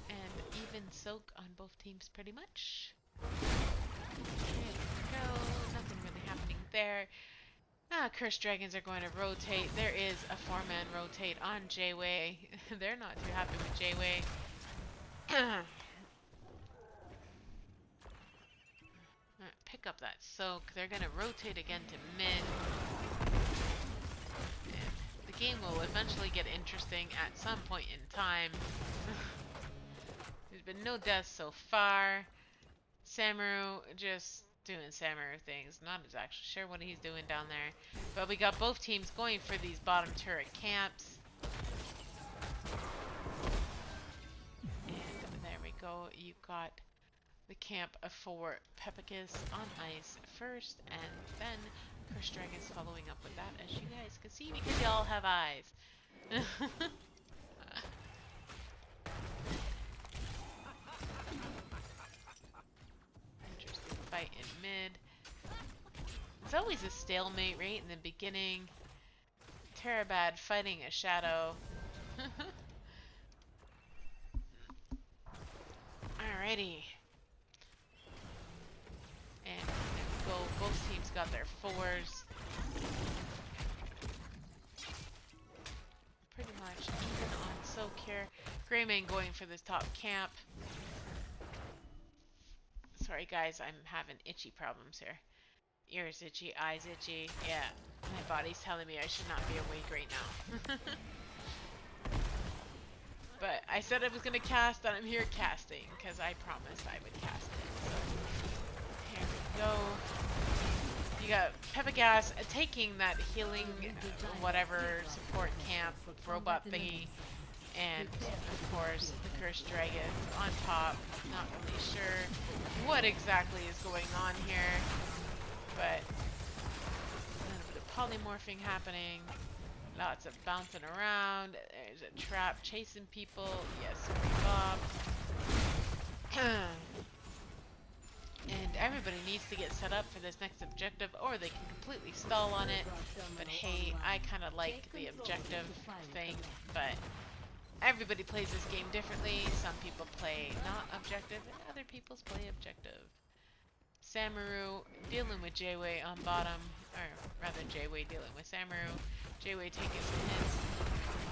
And even soak on both teams pretty much. There we go. Nothing really happening there. Cursed Dragons are going to rotate. There is a 4-man rotate on J-Way. They're not too happy with J-Way. Pick up that soak. They're going to rotate again to mid. And the game will eventually get interesting at some point in time. There's been no deaths so far. Samaru just doing Samaru things. Not exactly sure what he's doing down there. But we got both teams going for these bottom turret camps. And there we go. You got the camp for Pepegas on ice first, and then Cursed Dragons following up with that, as you guys can see, because y'all have eyes. Interesting fight in mid. It's always a stalemate right in the beginning. Terabad fighting a shadow. Alrighty. And there we go. Both teams got their 4s. Pretty much even on soak here. Greymane going for this top camp. Sorry guys, I'm having itchy problems here. Ears itchy, eyes itchy. Yeah, my body's telling me I should not be awake right now. But I said I was going to cast, and I'm here casting, because I promised I would cast it. So, here we go. You got Pepegas taking that healing, whatever, support camp, robot thingy. And, of course, the Cursed Dragons on top. Not really sure what exactly is going on here. But a little bit of polymorphing happening. Lots of bouncing around. There's a trap chasing people. Yes, Bob. And everybody needs to get set up for this next objective, or they can completely stall on it. But hey, I kind of like the objective thing, but Everybody plays this game differently. Some people play not objective, and other people play objective. Samaru dealing with J-Way on bottom, or rather J-Way dealing with Samaru. J-Way taking some hits.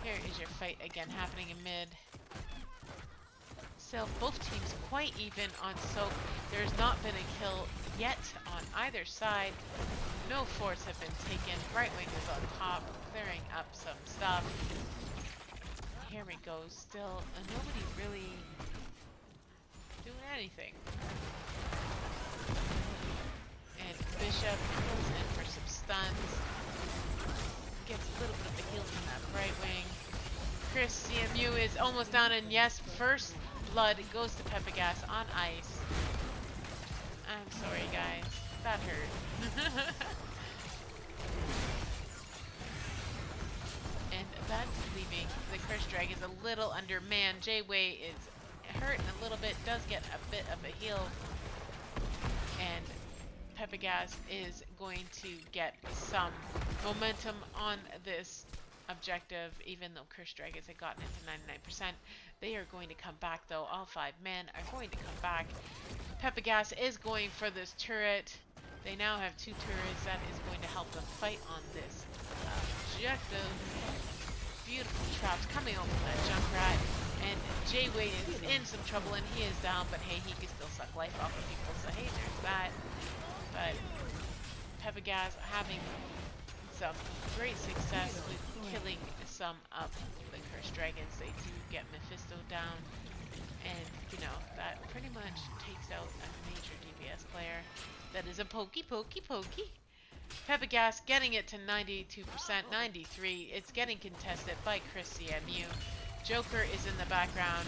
Here is your fight again happening in mid. So both teams quite even on soak. There's not been a kill yet on either side. No forts have been taken. Right wing is on top, clearing up some stuff. Here we go. Still, nobody really doing anything. And Bishop goes in for some stuns. Gets a little bit of a heal from that right wing. Chris CMU is almost down, and yes, first blood goes to Pepegas on ice. I'm sorry, guys. That hurt. And that's leaving the Curse Dragons a little undermanned. J-Way is hurt a little bit, does get a bit of a heal. And Pepegas is going to get some momentum on this objective, even though Curse Dragons had gotten into 99%. They are going to come back, though. All 5 men are going to come back. Pepegas is going for this turret. They now have 2 turrets. That is going to help them fight on this objective. Beautiful traps coming over that Junkrat. And J-Way is in some trouble, and he is down, but hey, he can still suck life off of people, so hey, there's that. But Pepegas having some great success with killing some of the Cursed Dragons. They do get Mephisto down, and you know, that pretty much takes out a major DPS player. That is a pokey. Pepegas getting it to 92%, 93. It's getting contested by Chris CMU. Joker is in the background.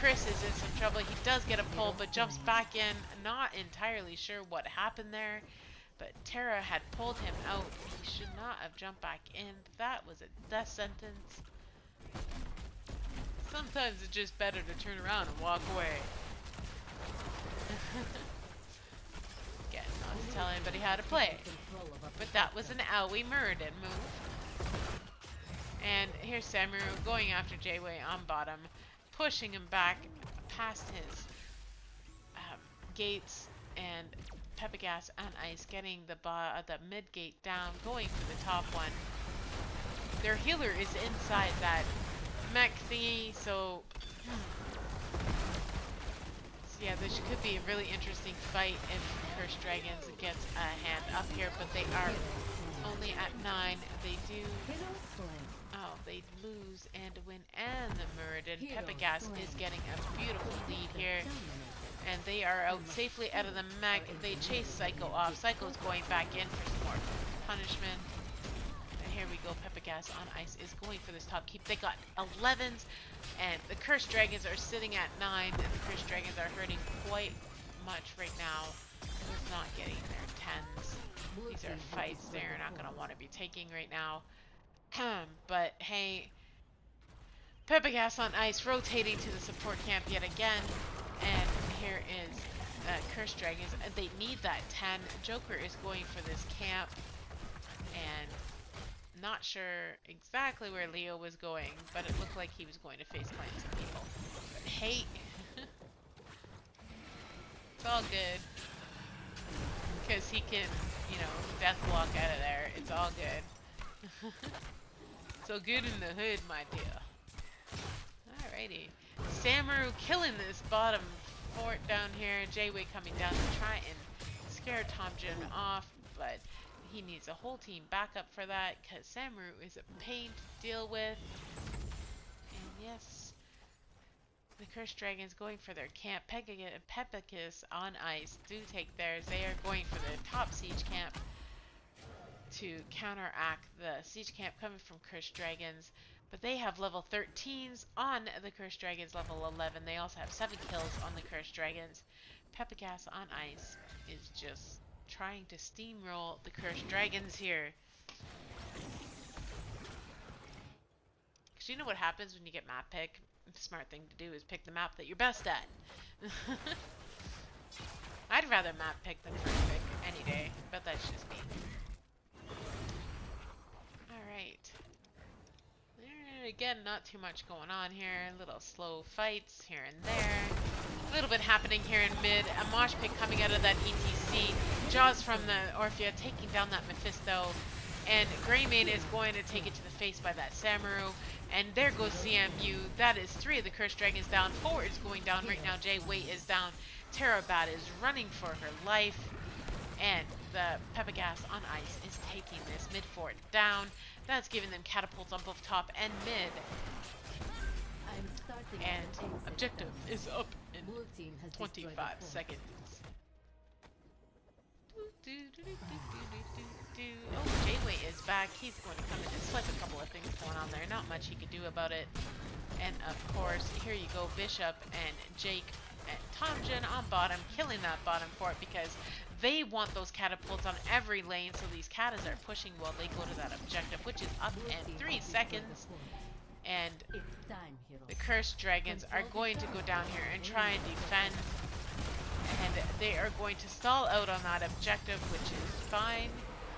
Chris is in some trouble. He does get a pull, but jumps back in. Not entirely sure what happened there, but Terra had pulled him out. He should not have jumped back in. That was a death sentence. Sometimes it's just better to turn around and walk away. Again, not to tell anybody how to play, but that was an Aoi Muradin move. And here's Samaru going after J-Way on bottom, pushing him back past his gates, and Pepegas on ice getting the mid gate down, going for the top one. Their healer is inside that mech thingy, so yeah, this could be a really interesting fight if Cursed Dragons gets a hand up here, but they are only at 9. They do... Oh, they lose and win and the Muradin. Pepegas is getting a beautiful lead here. And they are out safely out of the mech. They chase Psycho off. Psycho's going back in for some more punishment. And here we go. Pepegas on ice is going for this top keep. They got 11s. And the Cursed Dragons are sitting at 9. And the Cursed Dragons are hurting quite much right now with not getting their 10s. These are fights they're not going to want to be taking right now. But hey, Pepegas on ice, rotating to the support camp yet again. And here is Cursed Dragons. They need that 10. Joker is going for this camp. And not sure exactly where Leo was going, but it looked like he was going to face plant some people. But hey, it's all good. Because he can, you know, death block out of there. It's all good. So good in the hood, my dear. Alrighty. Samaru killing this bottom fort down here. J-Way coming down to try and scare Tom Jin off, but he needs a whole team backup for that because Samaru is a pain to deal with. And yes, the Cursed Dragons going for their camp. Pepegas on ice do take theirs. They are going for the top siege camp to counteract the siege camp coming from Cursed Dragons. But they have level 13s on the Cursed Dragons, level 11. They also have 7 kills on the Cursed Dragons. Pepegas on ice is just trying to steamroll the Cursed Dragons here. Because you know what happens when you get map pick? The smart thing to do is pick the map that you're best at. I'd rather map pick than first pick any day, but that's just me. Alright. Again, not too much going on here. Little slow fights here and there. A little bit happening here in mid. A mosh pit coming out of that ETC. Jaws from the Orphea taking down that Mephisto. And Greymane is going to take it to the face by that Samaru. And there goes CMU. That is 3 of the Cursed Dragons down. 4 is going down right now. Jay-Wei is down. Terabat is running for her life. And the Pepegas on ice is taking this mid fort down. That's giving them catapults on both top and mid. I'm starting And at 10 objective seconds. is up in Blue team has destroyed the 25 fort. seconds. Oh, Jay-Wei is back. He's going to come in. It's like a couple of things going on there. Not much he could do about it. And of course, here you go, Bishop and Jake and Tomjin on bottom, killing that bottom fort because they want those catapults on every lane, so these Katas are pushing while they go to that objective, which is up Blue in team 3 has destroyed the seconds. fort. And It's time, heroes. the Cursed Dragons are going to go down here and try and defend. And they are going to stall out on that objective, which is fine,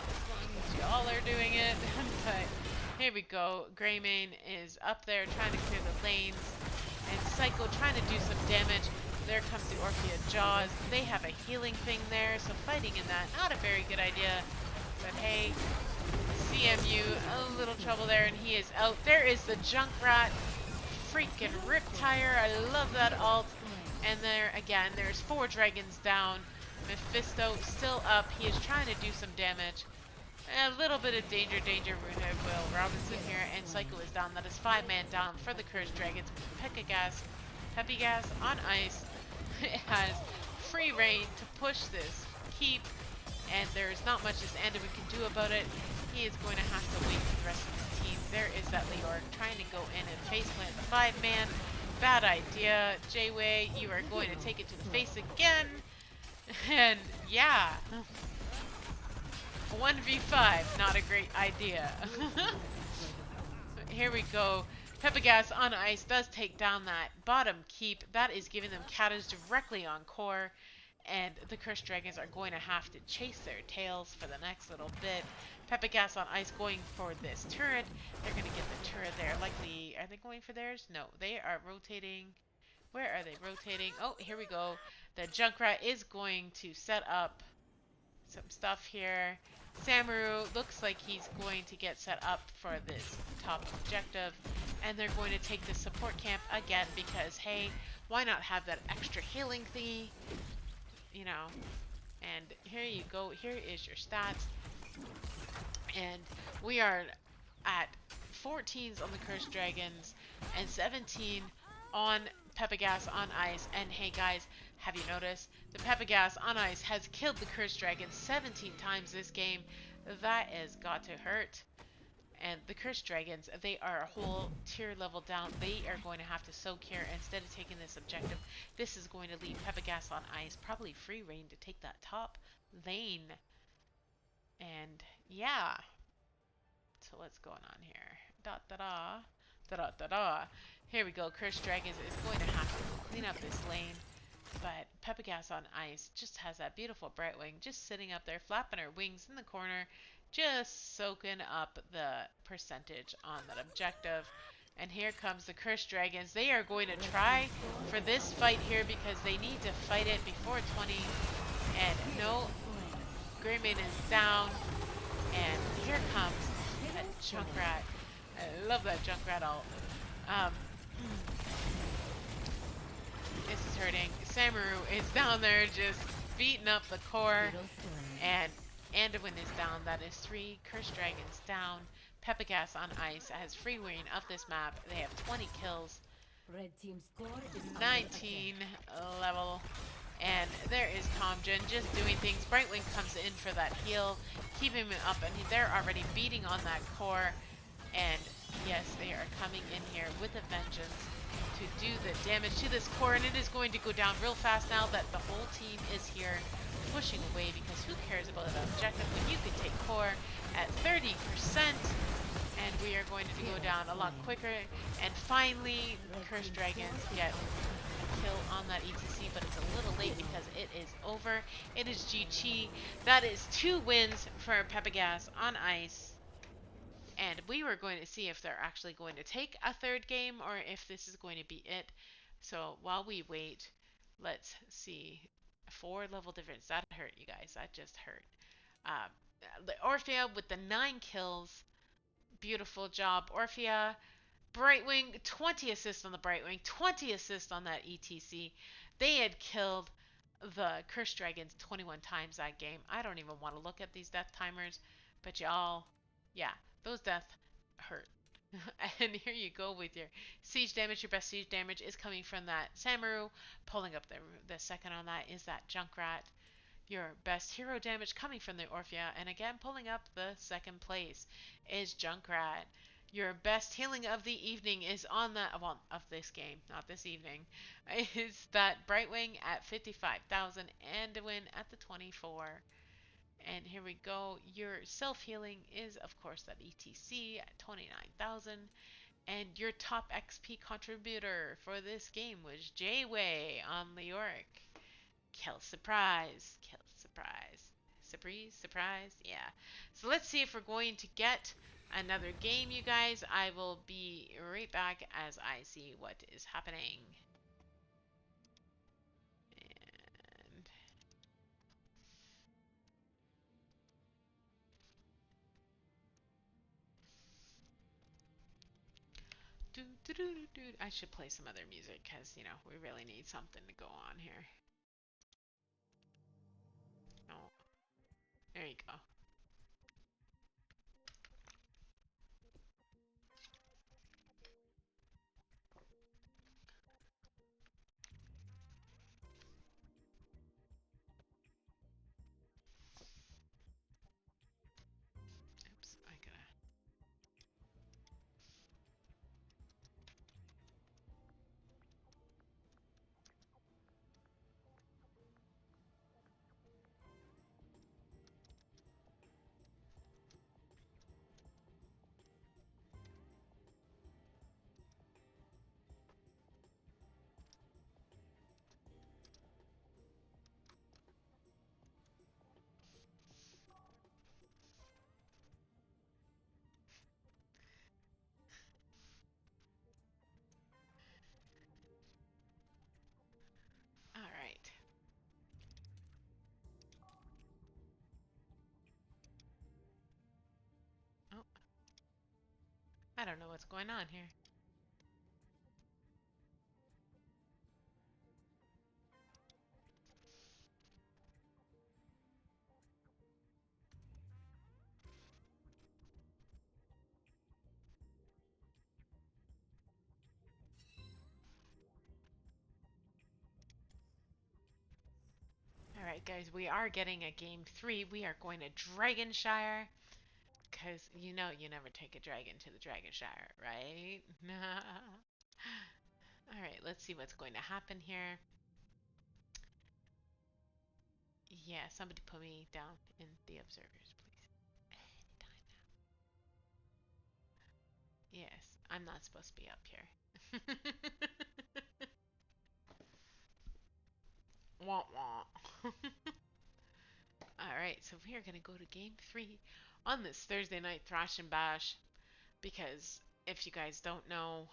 as long as y'all are doing it. But here we go. Greymane is up there trying to clear the lanes. And Psycho trying to do some damage. There comes the Orphea Jaws. They have a healing thing there, so fighting in that, not a very good idea. But hey, CMU, a little trouble there, and he is out. There is the Junkrat. Freaking Riptire. I love that alt. And there, again, there's 4 dragons down. Mephisto still up. He is trying to do some damage. A little bit of danger, Will Robinson here, and Psycho is down. That is 5-man down for the Cursed Dragons. Pepegas on ice. It has free reign to push this keep, and there is not much this Anduin can do about it. He is going to have to wait for the rest of his team. There is that Leor trying to go in and faceplant the 5-man. Bad idea. Jay-Wei, you are going to take it to the face again. And yeah. 1v5, not a great idea. Here we go. Pepegas on ice does take down that bottom keep. That is giving them Katas directly on core. And the Cursed Dragons are going to have to chase their tails for the next little bit. Pepegas on ice going for this turret. They're going to get the turret there. Likely, are they going for theirs? No, they are rotating. Where are they rotating? Oh, here we go. The Junkrat is going to set up some stuff here. Samaru looks like he's going to get set up for this top objective. And they're going to take the support camp again because, hey, why not have that extra healing thingy? You know, and here you go. Here is your stats. And we are at 14s on the Cursed Dragons and 17 on Pepegas on ice. And hey guys, have you noticed? The Pepegas on ice has killed the Cursed Dragons 17 times this game. That has got to hurt. And the Cursed Dragons, they are a whole tier level down. They are going to have to soak here instead of taking this objective. This is going to leave Pepegas on ice, probably free reign to take that top lane. And yeah. So what's going on here? Da-da-da. Da-da-da-da. Here we go. Cursed Dragons is going to have to clean up this lane. But Pepegas on ice just has that beautiful Brightwing just sitting up there, flapping her wings in the corner, just soaking up the percentage on that objective. And here comes the Cursed Dragons. They are going to try for this fight here because they need to fight it before 20. And no, Greymane is down. And here comes that Junkrat. I love that Junkrat ult. This is hurting. Samaru is down there just beating up the core. And Anduin is down. That is 3 Cursed Dragons down. Pepegas on ice has free reign of this map. They have 20 kills. Red team's score is 19 level. And there is Tomjin just doing things. Brightwing comes in for that heal, keeping him up, and they're already beating on that core. And yes, they are coming in here with a vengeance to do the damage to this core, and it is going to go down real fast now that the whole team is here pushing away, because who cares about an objective when you can take core at 30%, and we are going to go down a lot quicker. And finally, Cursed Dragons get a kill on that ETC, but it's a little late because it is over. It is GG. That is 2 wins for Pepegas on ice. And we were going to see if they're actually going to take a third game or if this is going to be it. So while we wait, let's see. 4 level difference. That hurt, you guys. That just hurt. Uh, Orphea with the 9 kills. Beautiful job, Orphea. Brightwing, 20 assists on the Brightwing, 20 assists on that ETC. They had killed the Cursed Dragons 21 times that game. I don't even want to look at these death timers, but y'all, yeah, those deaths hurt. And here you go with your siege damage. Your best siege damage is coming from that Samaru. Pulling up the second on that is that Junkrat. Your best hero damage coming from the Orphea, and again pulling up the second place is Junkrat. Your best healing of the evening is on that, well, of this game, not this evening, is that Brightwing at 55,000 and a win at the 24. And here we go. Your self healing is, of course, that ETC at 29,000. And your top XP contributor for this game was Jayway on Leoric. Kill surprise. Kill surprise. Surprise, surprise. Yeah. So let's see if we're going to get another game, you guys. I will be right back as I see what is happening. And I should play some other music because, we really need something to go on here. Oh, there you go. Oops, I gotta. All right. Oh, I don't know what's going on here. All right, guys, we are getting a game 3. We are going to Dragonshire. Because you never take a dragon to the Dragonshire, right? Alright, let's see what's going to happen here. Yeah, somebody put me down in the observers, please. Anytime now. Yes, I'm not supposed to be up here. Wah wah. Alright, so we are going to go to game 3 on this Thursday night Thraws'n'Bash. Because if you guys don't know,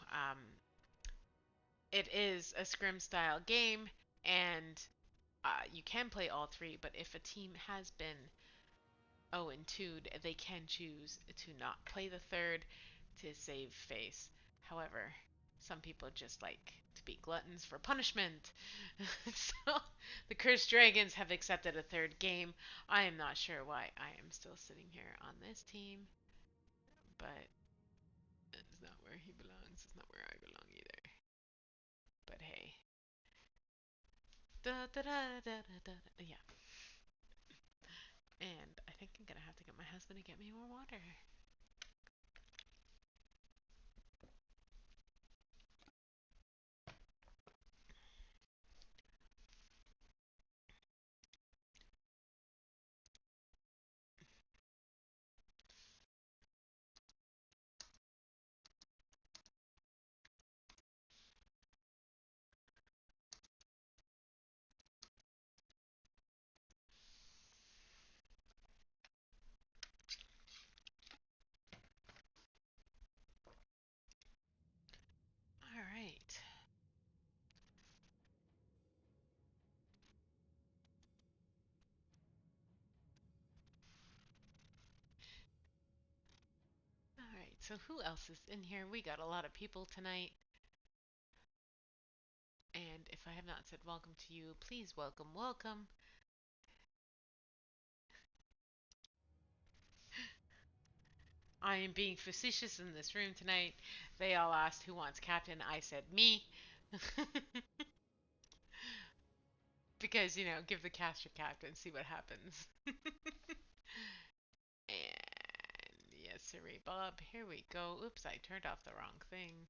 it is a scrim style game, and you can play all 3, but if a team has been 0-2'd, they can choose to not play the third to save face. However, some people just like to be gluttons for punishment. So the Cursed Dragons have accepted a third game. I am not sure why I am still sitting here on this team, but it's not where he belongs. It's not where I belong either. But hey. Da, da, da, da, da, da. Yeah. And I think I'm gonna have to get my husband to get me more water. So who else is in here? We got a lot of people tonight. And if I have not said welcome to you, please welcome, welcome. I am being facetious in this room tonight. They all asked who wants captain. I said me. Because, give the caster captain, see what happens. And yes, sirree, Bob. Here we go. Oops, I turned off the wrong thing.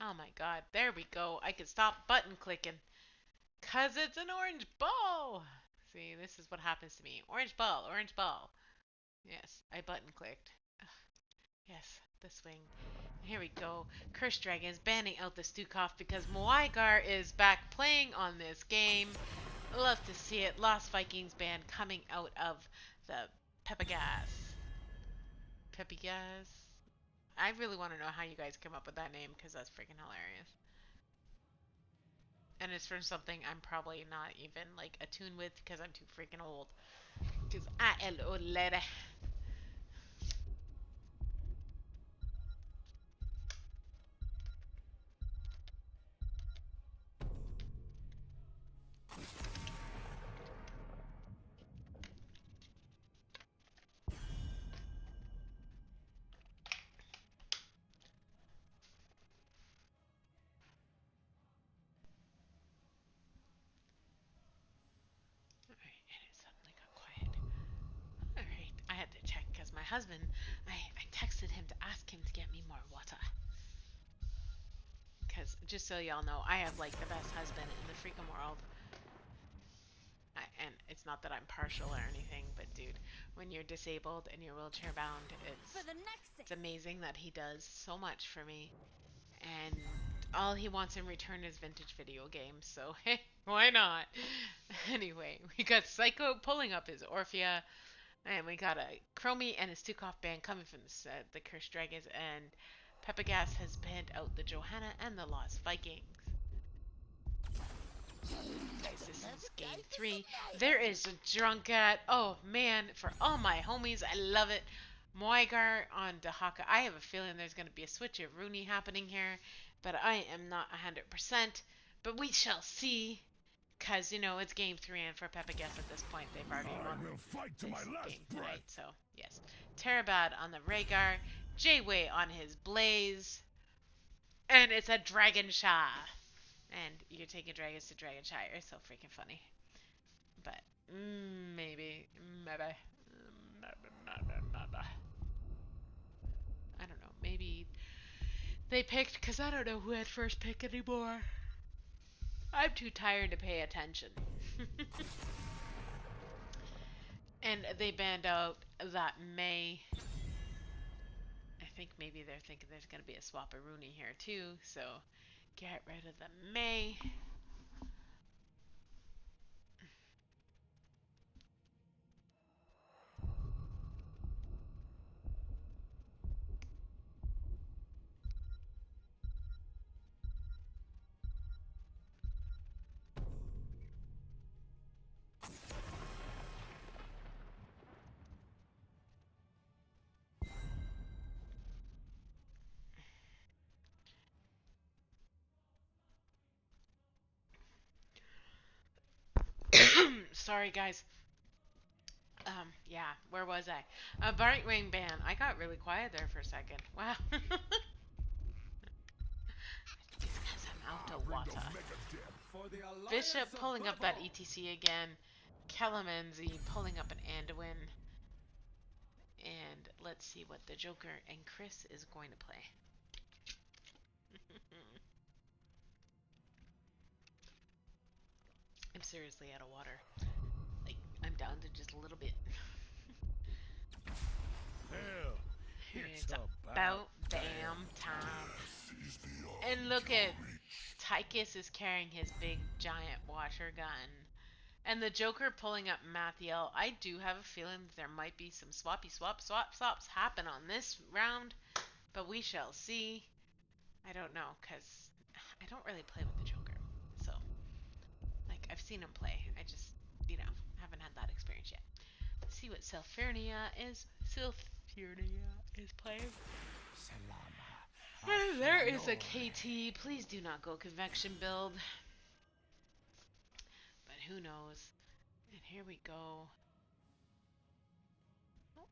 Oh my god, there we go. I can stop button clicking. Cause it's an orange ball. See, this is what happens to me. Orange ball, orange ball. Yes, I button clicked. Ugh, yes, the swing. Here we go. Cursed Dragons banning out the Stukov because Moigar is back playing on this game. Love to see it. Lost Vikings band coming out of the Pepegas. Pepegas. I really want to know how you guys come up with that name because that's freaking hilarious. And it's from something I'm probably not even like attuned with because I'm too freaking old. Because I am old lady. Alright, and it suddenly got quiet. Alright, I had to check because my husband, I texted him to ask him to get me more water. Because, just so y'all know, I have like the best husband in the freaking world. And it's not that I'm partial or anything, but dude, when you're disabled and you're wheelchair bound, it's amazing that he does so much for me. And all he wants in return is vintage video games, so hey, why not? Anyway, we got Psycho pulling up his Orphea, and we got a Chromie and a Stukov band coming from the Cursed Dragons, and Pepegas has banned out the Johanna and the Lost Vikings. Guys, this is game 3. There is a Drunkat. Oh man, for all my homies, I love it. Moigar on Dahaka. I have a feeling there's going to be a switch of Rooney happening here, but I am not 100%. But we shall see. Because, it's game 3, and for Pepegas at this point, they've already won this game tonight. So, yes. Terabad on the Rhaegar. Jayway on his Blaze. And it's a Dragon Shah. And you're taking dragons to Dragonshire. It's so freaking funny. But maybe. I don't know. Maybe they picked because I don't know who had first pick anymore. I'm too tired to pay attention. And they banned out that May. I think maybe they're thinking there's going to be a swap of Rooney here too. So get rid of the May. Sorry, guys. Yeah, where was I? A Bright Wing ban. I got really quiet there for a second. Wow. It's because I'm out of water. Bishop pulling up that ETC again. Kellermanzi pulling up an Anduin. And let's see what the Joker and Chris is going to play. I'm seriously out of water. Like, I'm down to just a little bit. It's about damn time. And look at Tychus is carrying his big giant washer gun. And the Joker pulling up Mathiel. I do have a feeling there might be some swaps happen on this round. But we shall see. I don't know, because I don't really play with the Joker. So, like, I've seen him play. I just, haven't had that experience yet. Let's see what Sylphernia is playing. There is a KT. Please do not go convection build. But who knows? And here we go. Oh.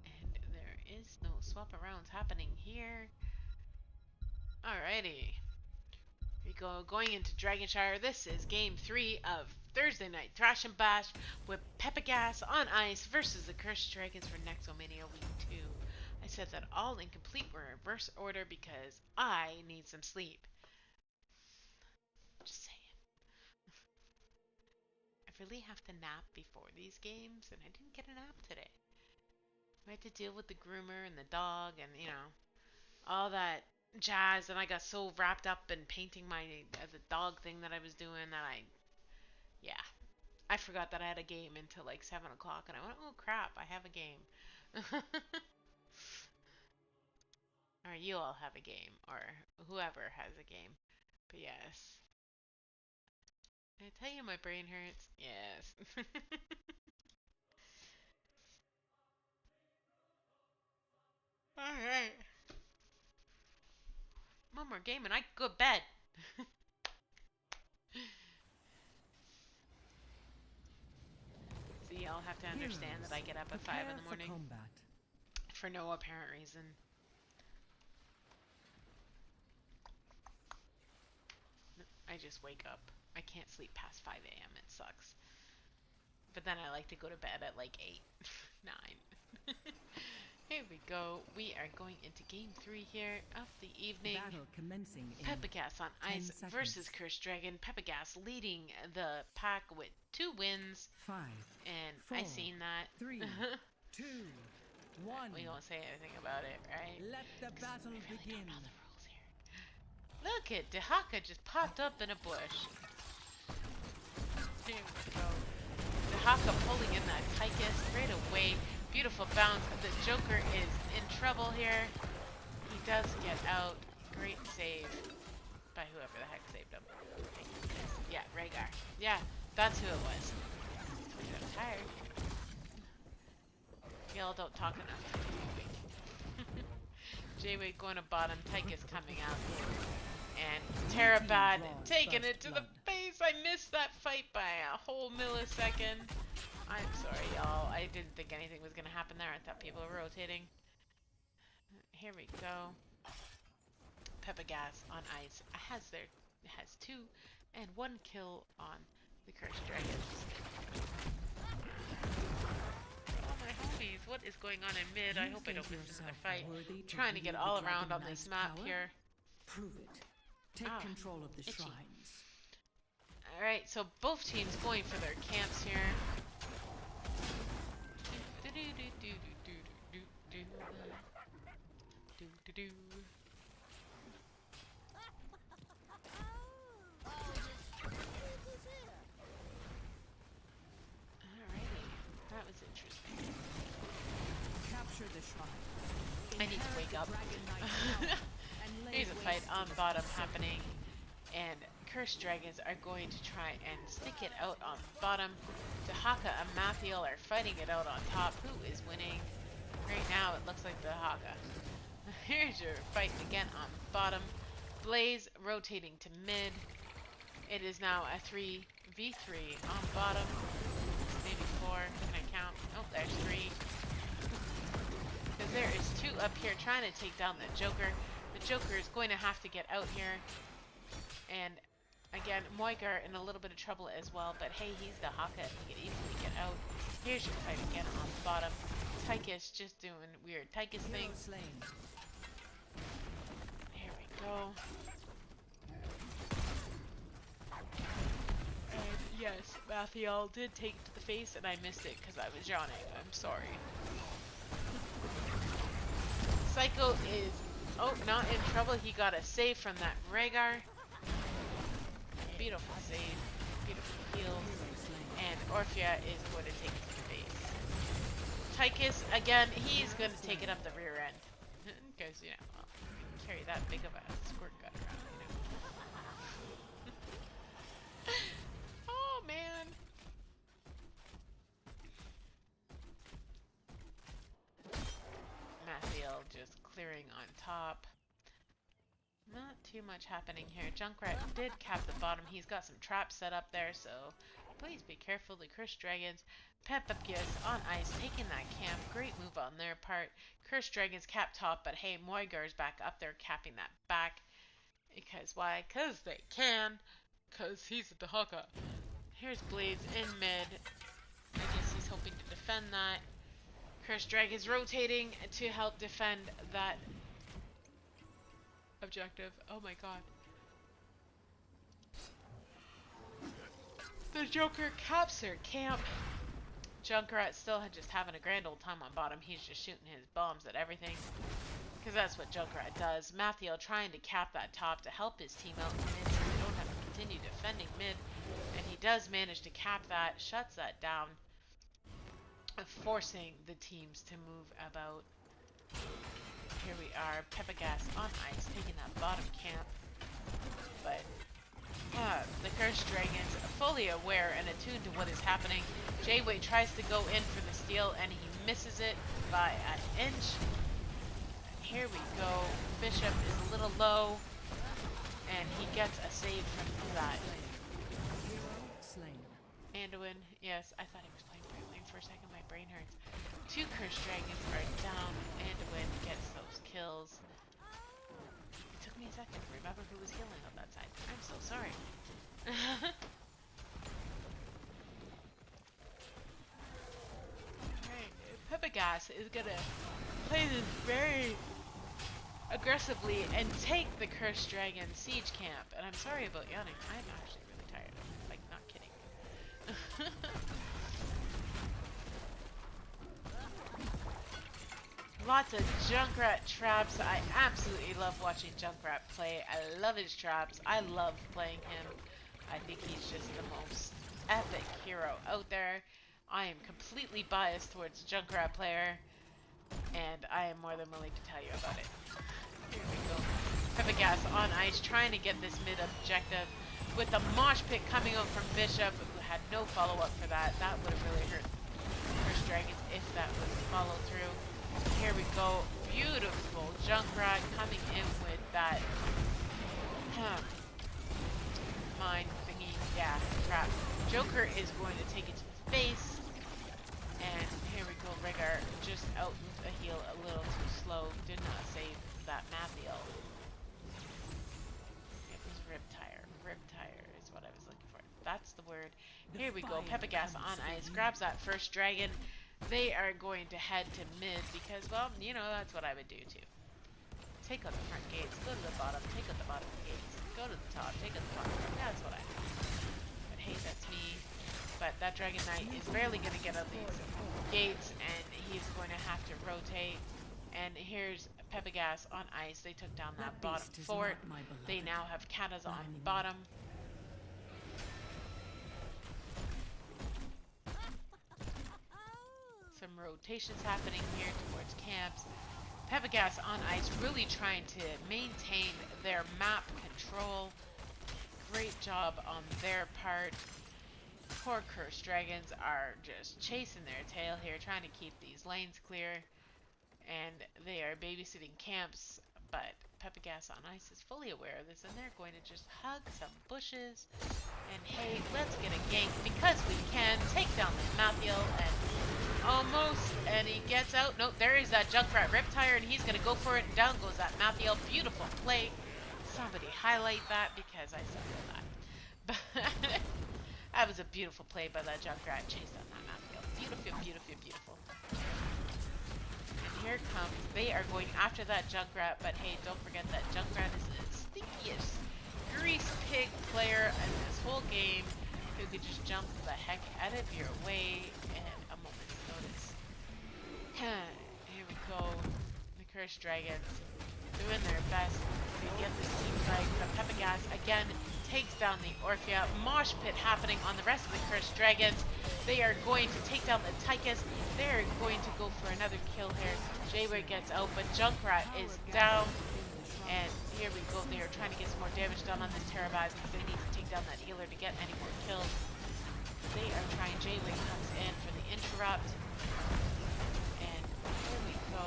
And there is no swap arounds happening here. Alrighty. Here we go. Going into Dragonshire. This is game 3 of Thursday night Thraws'n'Bash with Pepegas on ice versus the Cursed Dragons for Nexomania Week 2. I said that all incomplete were in reverse order because I need some sleep. Just saying. I really have to nap before these games, and I didn't get a nap today. I had to deal with the groomer and the dog and, you know, all that jazz, and I got so wrapped up in painting the dog thing that I was doing that yeah. I forgot that I had a game until like 7 o'clock, and I went, oh crap, I have a game. Or you all have a game, or whoever has a game. But yes. Did I tell you my brain hurts? Yes. Alright. One more game and I go to bed. See, y'all have to understand that I get up at 5 in the morning for no apparent reason. I just wake up. I can't sleep past 5 a.m. It sucks. But then I like to go to bed at like 8, 9. Here we go. We are going into game 3 here of the evening. Battle commencing in Pepegas on 10 ice seconds. versus Cursed Dragon. Pepegas leading the pack with 2 wins. 5, And 4, I seen that. 3, 2, 1. We won't say anything about it, right? Let the battle I really begin. don't know the rules here. Look at Dehaka just popped up in a bush. Here we go. Dehaka pulling in that Tychus right away. Beautiful bounce. The Joker is in trouble here. He does get out. Great save by whoever the heck saved him. Yeah, Rhaegar. Yeah, that's who it was. I'm tired. Y'all don't talk enough. J-Wade going to bottom. Tychus coming out. And Terabad taking it to the face. I missed that fight by a whole millisecond. I'm sorry, y'all. I didn't think anything was going to happen there. I thought people were rotating. Here we go. Pepegas on ice has 2 and 1 kill on the Cursed Dragons. Oh my homies, what is going on in mid? I hope I don't miss another fight. Trying to get all around on this map here. Prove it. Take control of the shrines. Alright, so both teams going for their camps here. Alrighty, that was interesting. Capture the shrine. I need to wake up. Here's a fight on bottom happening, and Cursed Dragons are going to try and stick it out on bottom. Dehaka and Mathiel are fighting it out on top. Who is winning? Right now it looks like Dehaka. Here's your fight again on bottom. Blaze rotating to mid. It is now a 3v3 on bottom. Maybe 4. Can I count? Oh, there's 3. Because there is 2 up here trying to take down the Joker. The Joker is going to have to get out here. And again, Moigar in a little bit of trouble as well. But hey, he's the Haka. He can easily get out. Here's your fight again on bottom. Tychus just doing weird Tychus things. Here we go. And yes, Mathiel did take it to the face and I missed it because I was yawning. I'm sorry. Psycho is, not in trouble. He got a save from that Rhaegar. Beautiful save. Beautiful heal. And Orphea is going to take it to the face. Tychus, again, he's going to take it up the rear end. Because, you know, well, you can carry that big of a squirt gun around, you know. Oh, man. clearing on top. Not too much happening here. Junkrat did cap the bottom. He's got some traps set up there, so please be careful. The Cursed Dragons, Pepegas on ice, taking that camp. Great move on their part. Cursed Dragons cap top, but hey, Moigar's back up there capping that back. Because why? Because they can. Because he's at the hooker. Here's Blades in mid. I guess he's hoping to defend that. Cursed Dragons rotating to help defend that objective. Oh my god. The Joker caps her camp. Junkrat still just having a grand old time on bottom. He's just shooting his bombs at everything. Because that's what Junkrat does. Mathiel trying to cap that top to help his team out in mid so they don't have to continue defending mid. And he does manage to cap that, shuts that down, forcing the teams to move about. Here we are, Pepegas on ice, taking that bottom camp. But the Cursed Dragons, fully aware and attuned to what is happening. Jayway tries to go in for the steal, and he misses it by an inch. Here we go. Bishop is a little low, and he gets a save from that. Anduin, yes, I thought he was playing Brightwing for a second. My brain hurts. 2 Cursed Dragons are down. Anduin gets those kills. It took me a second to remember who was healing on that side. I'm so sorry. Alright, Pepegas is gonna play this very aggressively and take the Cursed Dragon siege camp. And I'm sorry about yawning. I'm actually really tired. Like, not kidding. Lots of Junkrat traps. I absolutely love watching Junkrat play. I love his traps. I love playing him. I think he's just the most epic hero out there. I am completely biased towards Junkrat player, and I am more than willing to tell you about it. Here we go. Pepegas on ice trying to get this mid objective with the mosh pit coming out from Bishop, who had no follow-up for that. That would have really hurt Cursed Dragons if that was followed through. Here we go. Beautiful Junkrat coming in with that mine thingy. Yeah, trap. Joker is going to take it to the face. And here we go. Rigger just out a heal a little too slow. Did not save that Mathiel. It was Riptire. Riptire is what I was looking for. That's the word. Here we go. Pepegas on ice. Grabs that first dragon. They are going to head to mid because, well, you know, that's what I would do too. Take out the front gates. Go to the bottom. Take out the bottom gates. Go to the top. Take out the bottom. That's what I do. But hey, that's me. But that Dragon Knight is barely going to get out these gates, and he's going to have to rotate. And here's Pepegas on ice. They took down that bottom fort. They now have Katas on bottom. Some rotations happening here towards camps. Pepegas on ice, really trying to maintain their map control. Great job on their part. Poor Cursed Dragons are just chasing their tail here, trying to keep these lanes clear. And they are babysitting camps, but Pepegas on ice is fully aware of this, and they're going to just hug some bushes. And hey, let's get a gank because we can. Take down this Mathiel, and almost, and he gets out. No, there is that Junkrat Riptire, and he's going to go for it, and down goes that Mathiel. Beautiful play. Somebody highlight that because I suck at that. But that was a beautiful play by that Junkrat. Chase down that Mathiel. Beautiful, beautiful, beautiful. And here comes, they are going after that Junkrat, but hey, don't forget that Junkrat is the stinkiest grease pig player in this whole game who could just jump the heck out of your way in a moment's notice. Here we go. The Cursed Dragons doing their best to get this team fight, but Pepegas again takes down the Orphea. Mosh pit happening on the rest of the Cursed Dragons. They are going to take down the Tychus. They're going to go for another kill here. Jayway gets out, but Junkrat is down. And here we go. They are trying to get some more damage done on this Terrabaz because they need to take down that healer to get any more kills. They are trying. Jayway comes in for the interrupt. And here we go.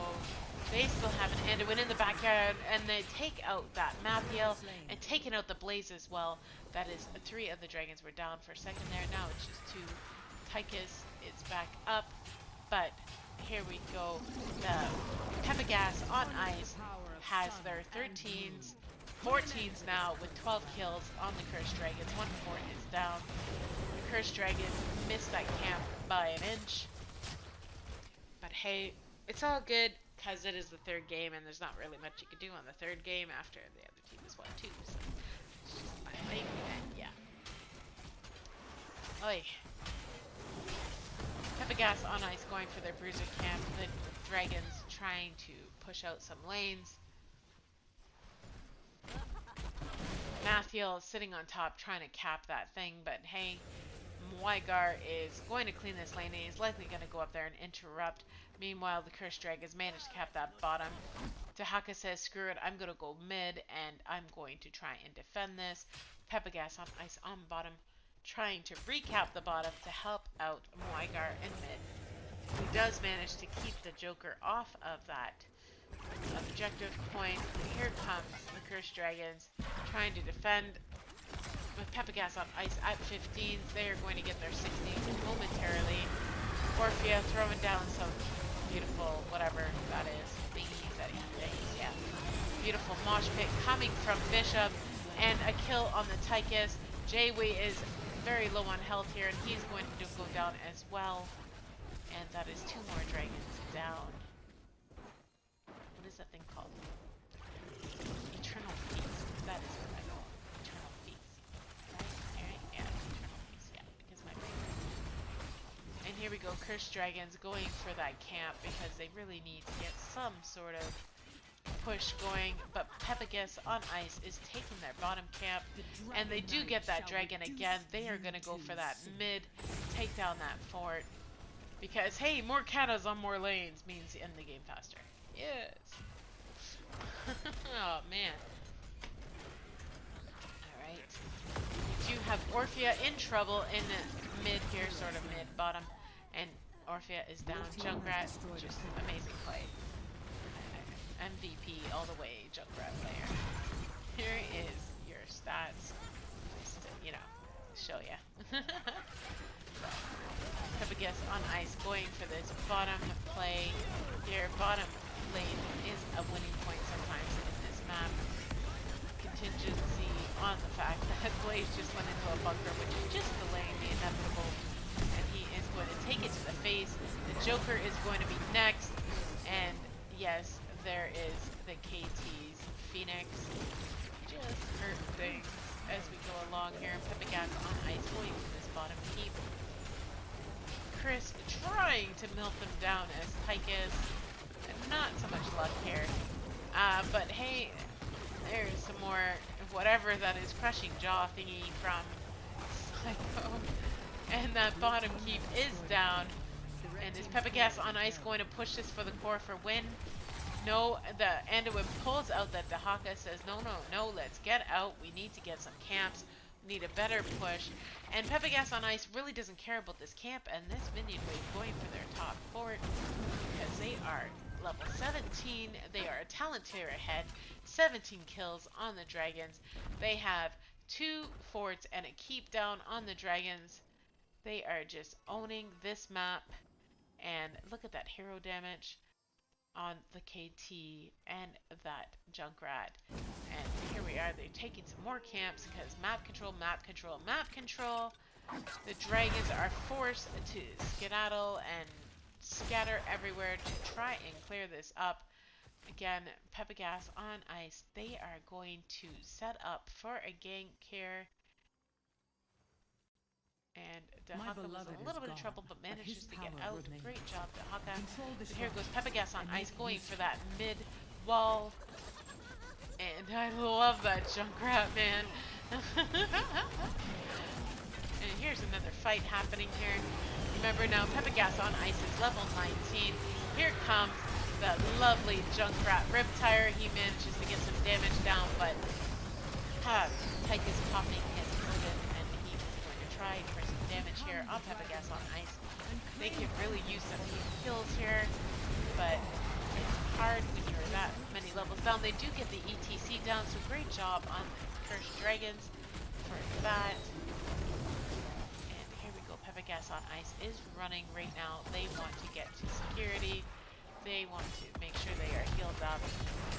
They still have an Anduin in the backyard, and they take out that Mathiel and taking out the Blaze as well. That is 3 of the dragons were down for a second there. Now it's just 2. Tychus is back up, but here we go. The Pepegas on ice has their 13s, 14s now with 12 kills on the Cursed Dragons. 1 fort is down. The Cursed Dragons missed that camp by an inch. But hey, it's all good because it is the 3rd game and there's not really much you can do on the 3rd game after the other team has won 2. So it's just my thing, and yeah. Oi. Pepegas on ice going for their bruiser camp. The dragons trying to push out some lanes. Mathiel sitting on top trying to cap that thing, but hey, Mwygar is going to clean this lane and he's likely going to go up there and interrupt. Meanwhile, the Cursed Dragons managed to cap that bottom. Dahaka says, screw it, I'm going to go mid and I'm going to try and defend this. Pepegas on ice on bottom, trying to recap the bottom to help out Mwygar in mid. He does manage to keep the Joker off of that objective point. Here comes the Cursed Dragons trying to defend with Pepegas on ice at 15s. They are going to get their 16s momentarily. Orphea throwing down some beautiful whatever that is. Thingies that he thinks, yeah. Beautiful mosh pit coming from Bishop and a kill on the Tychus. Jaywee is very low on health here and he's going to go down as well. And that is 2 more dragons down. What is that thing called? Eternal Feast. That is what I know. Eternal Feast. Right? Yeah, Eternal Feast. Yeah, because my favorite. And here we go. Cursed Dragons going for that camp because they really need to get some sort of push going. But Pepegas on ice is taking their bottom camp. And they do get that dragon again. They are going to go for that mid. Take down that fort. Because, hey, more katas on more lanes means you end the game faster. Yes. Oh, man. Alright. We do have Orphea in trouble in mid here, sort of mid-bottom. And Orphea is down. Junkrat, just amazing play. MVP all the way, Junkrat player. Here is your stats. Just to, you know, show ya. Pepegas on ice going for this bottom play here. Bottom lane is a winning point sometimes in this map. Contingency on the fact that Blaze just went into a bunker, which is just delaying the inevitable. And he is going to take it to the face. The Joker is going to be next. And yes, there is the KT's Phoenix. Just hurt things as we go along here. Pepegas on ice going for this bottom keep. Chris trying to melt them down as Tychus. Not so much luck here. But hey, there's some more whatever that is crushing jaw thingy from Psycho. And that bottom keep is down. And is Pepegas on ice going to push this for the core for win? No, the Anduin pulls out that Dahaka says, no, let's get out. We need to get some camps. Need a better push, and Pepegas on ice really doesn't care about this camp and this minion wave going for their top fort because they are level 17. They are a talent tier ahead. 17 kills on the dragons. They have 2 forts and a keep down on the dragons. They are just owning this map, and look at that hero damage on the KT and that Junkrat. And here we are, they're taking some more camps because map control. The dragons are forced to skedaddle and scatter everywhere to try and clear this up. Again, Pepegas on ice. They are going to set up for a gank here. And Dahaka was in a little bit of trouble, but manages to get out. Great job, Dahaka. And here goes Pepegas on ice, going for that mid wall. And I love that Junkrat, man. And here's another fight happening here. Remember now, Pepegas on ice is level 19. Here comes the lovely Junkrat Riptire. He manages to get some damage down, but Tychus popping his Odin, and he is going to try for some damage here on Pepegas on ice. They could really use some kills here, but it's hard when you're that many levels down. They do get the ETC down, so great job on the Cursed Dragons for that. And here we go. Pepegas on Ice is running right now. They want to get to security. They want to make sure they are healed up.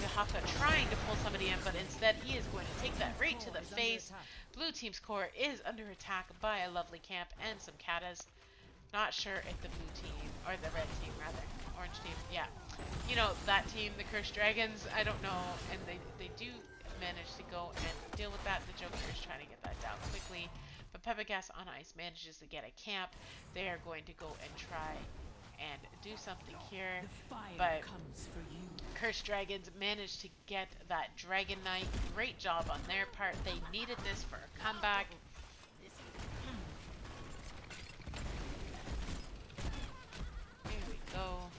The Haka trying to pull somebody in, but instead he is going to take that right to the face. Blue team's core is under attack by a lovely camp and some katas. Not sure if the blue team, or the red team rather, orange team, yeah. You know, that team, the Cursed Dragons, I don't know, and they do manage to go and deal with that. The Joker is trying to get that down quickly, but Pepegas on Ice manages to get a camp. They are going to go and try and do something here, but Cursed Dragons managed to get that Dragon Knight. Great job on their part. They needed this for a comeback. Here we go.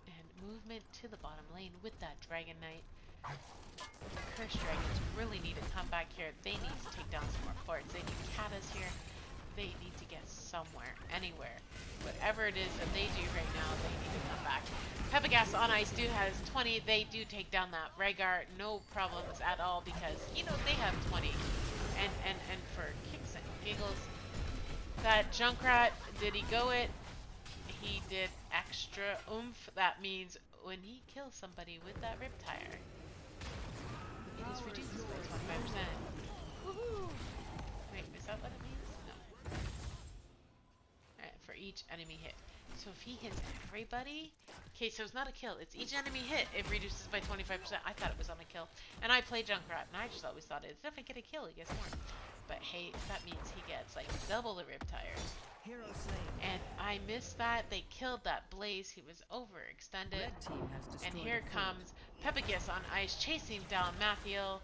And movement to the bottom lane with that Dragon Knight. The Cursed Dragons really need a comeback here. They need to take down some more forts. They need katas here. They need to get somewhere, anywhere. Whatever it is that they do right now, they need to come back. Pepegas on Ice has 20. They do take down that Rhaegar. No problems at all because, you know, they have 20. And for kicks and giggles, that Junkrat, did he go it? He did extra oomph. That means when he kills somebody with that Riptire, it is reduced by 25%. Woohoo! Wait, is that what it means? No. Alright, for each enemy hit. So if he hits everybody... Okay, so it's not a kill. It's each enemy hit. It reduces by 25%. I thought it was on a kill. And I play Junkrat, and I just always thought it's if I get a kill, he gets more. But hey, that means he gets like double the Riptires. And I missed that. They killed that Blaze. He was overextended. And here comes Pepegas on Ice chasing down Mathiel.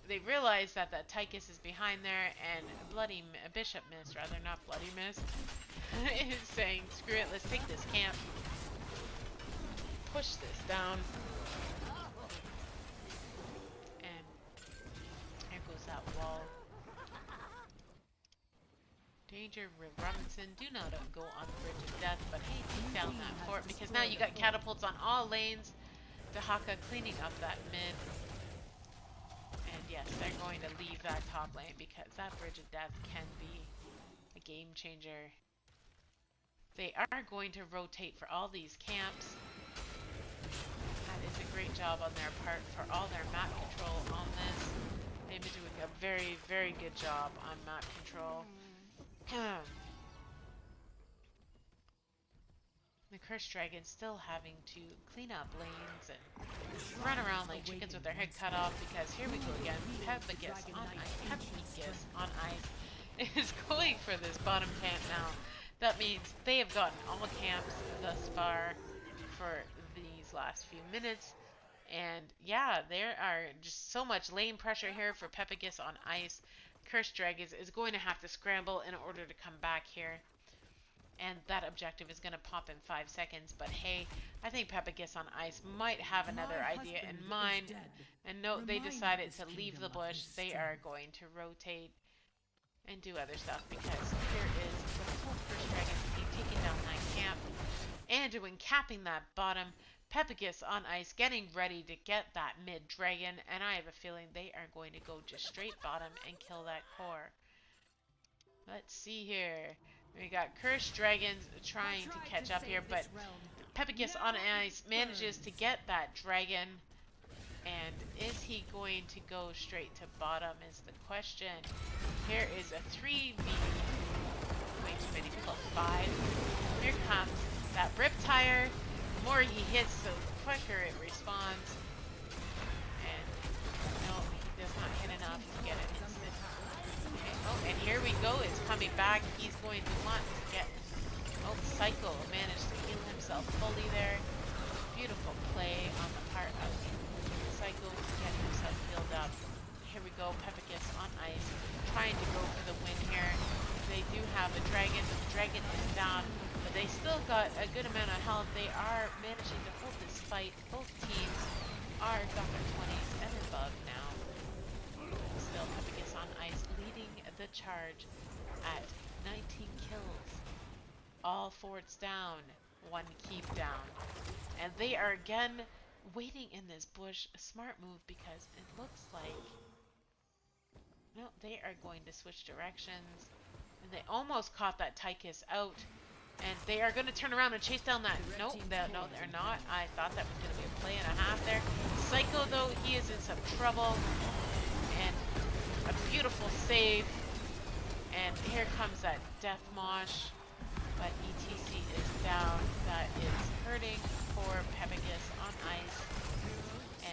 They realize that that Tychus is behind there, and Bishop Mist, rather, not Bloody Mist, is saying, screw it, let's take this camp. Push this down. And here goes that wall. Danger, Robinson, do not go on the Bridge of Death, but hey, take down that fort, because now you got catapults on all lanes. The Haka cleaning up that mid. And yes, they're going to leave that top lane, because that Bridge of Death can be a game changer. They are going to rotate for all these camps. That is a great job on their part for all their map control on this. They've been doing a very, very good job on map control. The Cursed Dragon still having to clean up lanes and run around like chickens with their head cut off, because here we go again. Pepegas on Ice is going for this bottom camp now. That means they have gotten all camps thus far for these last few minutes. And yeah, there are just so much lane pressure here for Pepegas on Ice. Cursed Dragons is going to have to scramble in order to come back here. And that objective is going to pop in 5 seconds. But hey, I think Pepegas on Ice might have another idea in mind. And no, they decided to leave the bush. They are going to rotate and do other stuff, because here is the whole Cursed Dragons team taking down that camp. And doing capping that bottom. Pepegas on Ice getting ready to get that mid dragon, and I have a feeling they are going to go just straight bottom and kill that core. Let's see here. We got Cursed Dragons trying to catch up here, but Pepegas on Ice manages to get that dragon. And is he going to go straight to bottom is the question. Here is a 3v. Way too many people. 5. Here comes that Riptire. The more he hits, the quicker it responds. And no, he does not hit enough to get an instant. Okay. Oh, and here we go. It's coming back. He's going to want to get... Oh, Psycho managed to heal himself fully there. Beautiful play on the part of Psycho to get himself healed up. Here we go. Pepegas on Ice. Trying to go for the win here. They do have a dragon. The dragon is down. But they still got a good amount of health. They are managing to hold this fight. Both teams are got their 20s and above now. Still Pepegas on Ice leading the charge at 19 kills. All forts down. One keep down. And they are again waiting in this bush. A smart move because it looks like... No, they are going to switch directions. And they almost caught that Tychus out. And they are going to turn around and chase down that... No, no, they're not. I thought that was going to be a play and a half there. Psycho, though, he is in some trouble. And a beautiful save. And here comes that Death Mosh. But ETC is down. That is hurting for Pepegas on ice.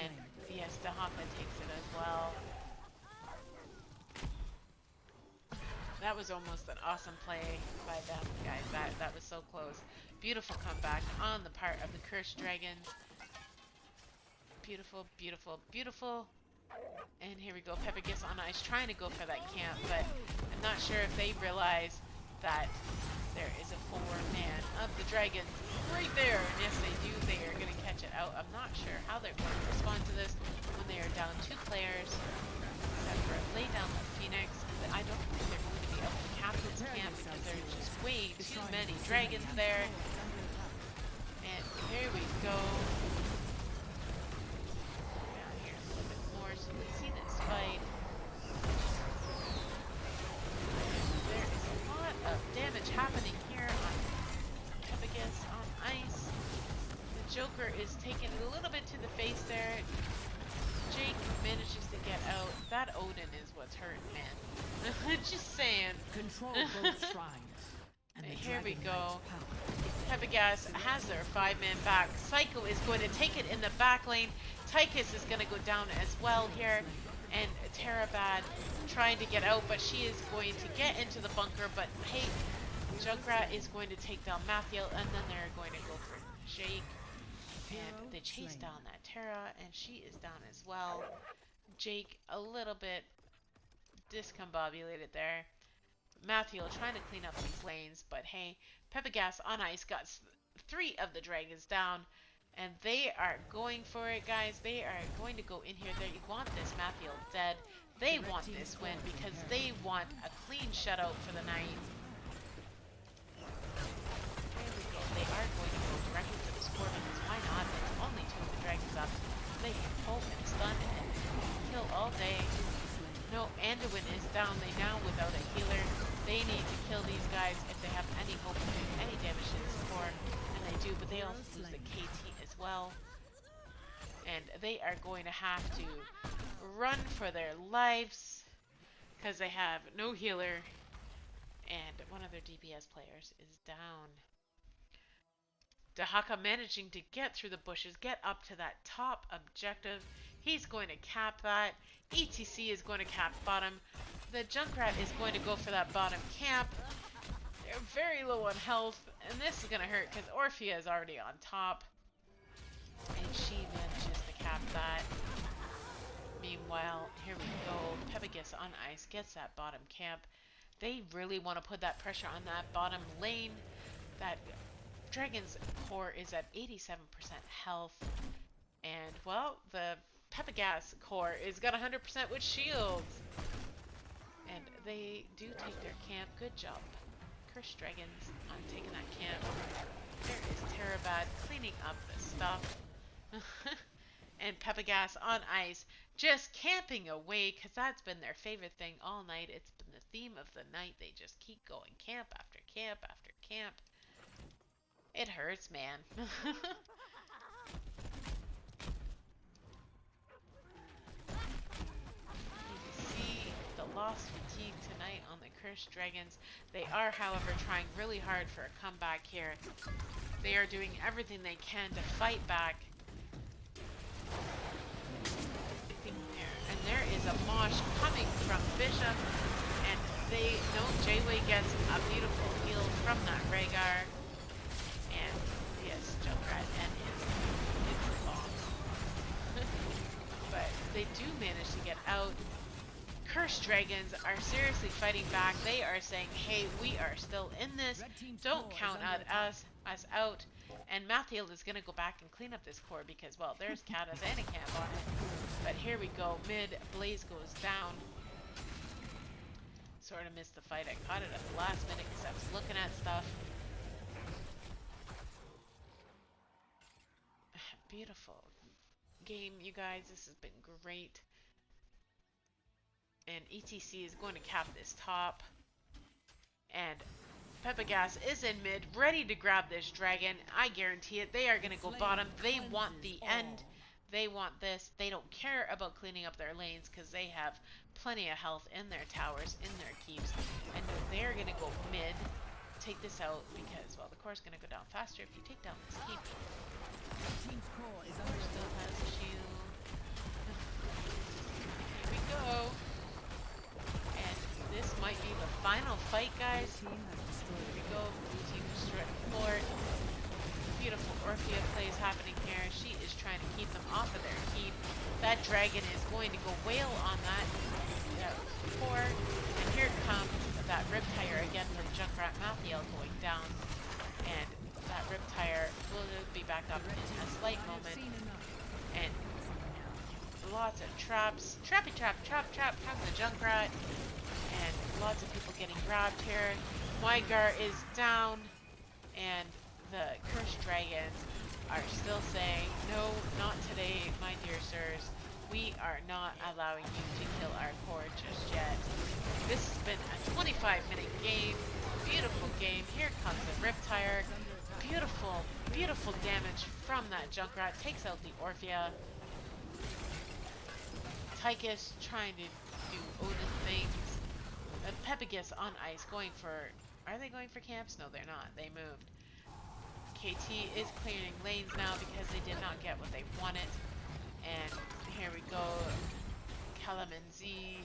And yes, Dahaka takes it as well. That was almost an awesome play by them, guys. That was so close. Beautiful comeback on the part of the Cursed Dragons. Beautiful, beautiful, beautiful. And here we go. Pepegas on ice trying to go for that camp, but I'm not sure if they realize that there is a four-man of the Dragons right there. And yes, they do. They are going to catch it out. I'm not sure how they're going to respond to this when they are down 2 players. Except for lay down the Phoenix. I don't think they're going to be able to cap this camp because there's just way too many Dragons there. And here we go. Down here a little bit more so we see this fight. There is a lot of damage happening here on Pepegas on ice. The Joker is taking it a little bit to the face there. Jake manages to get out. That Odin is what's hurting, man. Just saying. Control both shrines. And here we go. Pepegas has their 5-man back. Psycho is going to take it in the back lane. Tychus is going to go down as well here. And Terabad trying to get out, but she is going to get into the bunker. But hey, Junkrat is going to take down Mathiel, and then they're going to go for Jake. And they chase down that Terra, and she is down as well. Jake a little bit discombobulated there. Mathiel trying to clean up these lanes, but hey, Pepegas on ice got 3 of the Dragons down, and they are going for it, guys. They are going to go in here. They want this Mathiel dead. They want this win because they want a clean shutout for the night. There we go. They are going to go directly to the score because why not? It's only 2 of the Dragons up. They can hope and stun and kill all day. No, Anduin is down. They now without a healer. They need to kill these guys if they have any hope of doing any damage to this core. And they do, but they also lose the KT as well. And they are going to have to run for their lives because they have no healer. And one of their DPS players is down. Dahaka managing to get through the bushes, get up to that top objective. He's going to cap that. ETC is going to cap bottom. The Junkrat is going to go for that bottom camp. They're very low on health, and this is going to hurt because Orphea is already on top. And she manages to cap that. Meanwhile, here we go. Pepegas on ice gets that bottom camp. They really want to put that pressure on that bottom lane. That Dragon's core is at 87% health. And, well, the Pepegas core is got 100% with shields. And they do take their camp. Good job. Cursed Dragons on taking that camp. There is Terabad cleaning up the stuff. And Pepegas on ice just camping away because that's been their favorite thing all night. It's been the theme of the night. They just keep going camp after camp after camp. It hurts, man. Lost fatigue tonight on the Cursed Dragons. They are, however, trying really hard for a comeback here. They are doing everything they can to fight back. And there is a mosh coming from Bishop, and they know Jayway gets a beautiful heal from that Rhaegar. And yes, Junkrat and his bombs. But they do manage to get out. Cursed Dragons are seriously fighting back. They are saying, hey, we are still in this. Don't count us out. And Mathiel is going to go back and clean up this core because, well, there's Katas and a camp on it. But here we go. Mid, Blaze goes down. Sort of missed the fight. I caught it at the last minute because I was looking at stuff. beautiful game, you guys. This has been great. And ETC is going to cap this top. And Pepegas is in mid, ready to grab this dragon. I guarantee it. They are going to go bottom. They want the end. They want this. They don't care about cleaning up their lanes because they have plenty of health in their towers, in their keeps. And they're going to go mid, take this out because, well, the core is going to go down faster if you take down this keep. Team's core is under Still attack. has a shield. Here we go. And this might be the final fight, guys. Team has destroyed. Here we go. Blue team destroyed the fort. Beautiful Orphea plays happening here. She is trying to keep them off of their keep. That dragon is going to go wail on that core. And here comes that Riptire again from Junkrat Mathiel going down. And that Riptire will be back up in a slight moment. And lots of traps. Trappy trap, trap, trap from the Junkrat. And lots of people getting grabbed here. Wygar is down. And the Cursed Dragons are still saying, no, not today, my dear sirs. We are not allowing you to kill our core just yet. This has been a 25-minute game. Beautiful game. Here comes the Riptire. Beautiful, beautiful damage from that Junkrat. Takes out the Orphea. Tychus trying to do Odin things. Pepegas on ice going for... Are they going for camps? No, they're not. They moved. KT is clearing lanes now because they did not get what they wanted. And here we go. Kalamanzi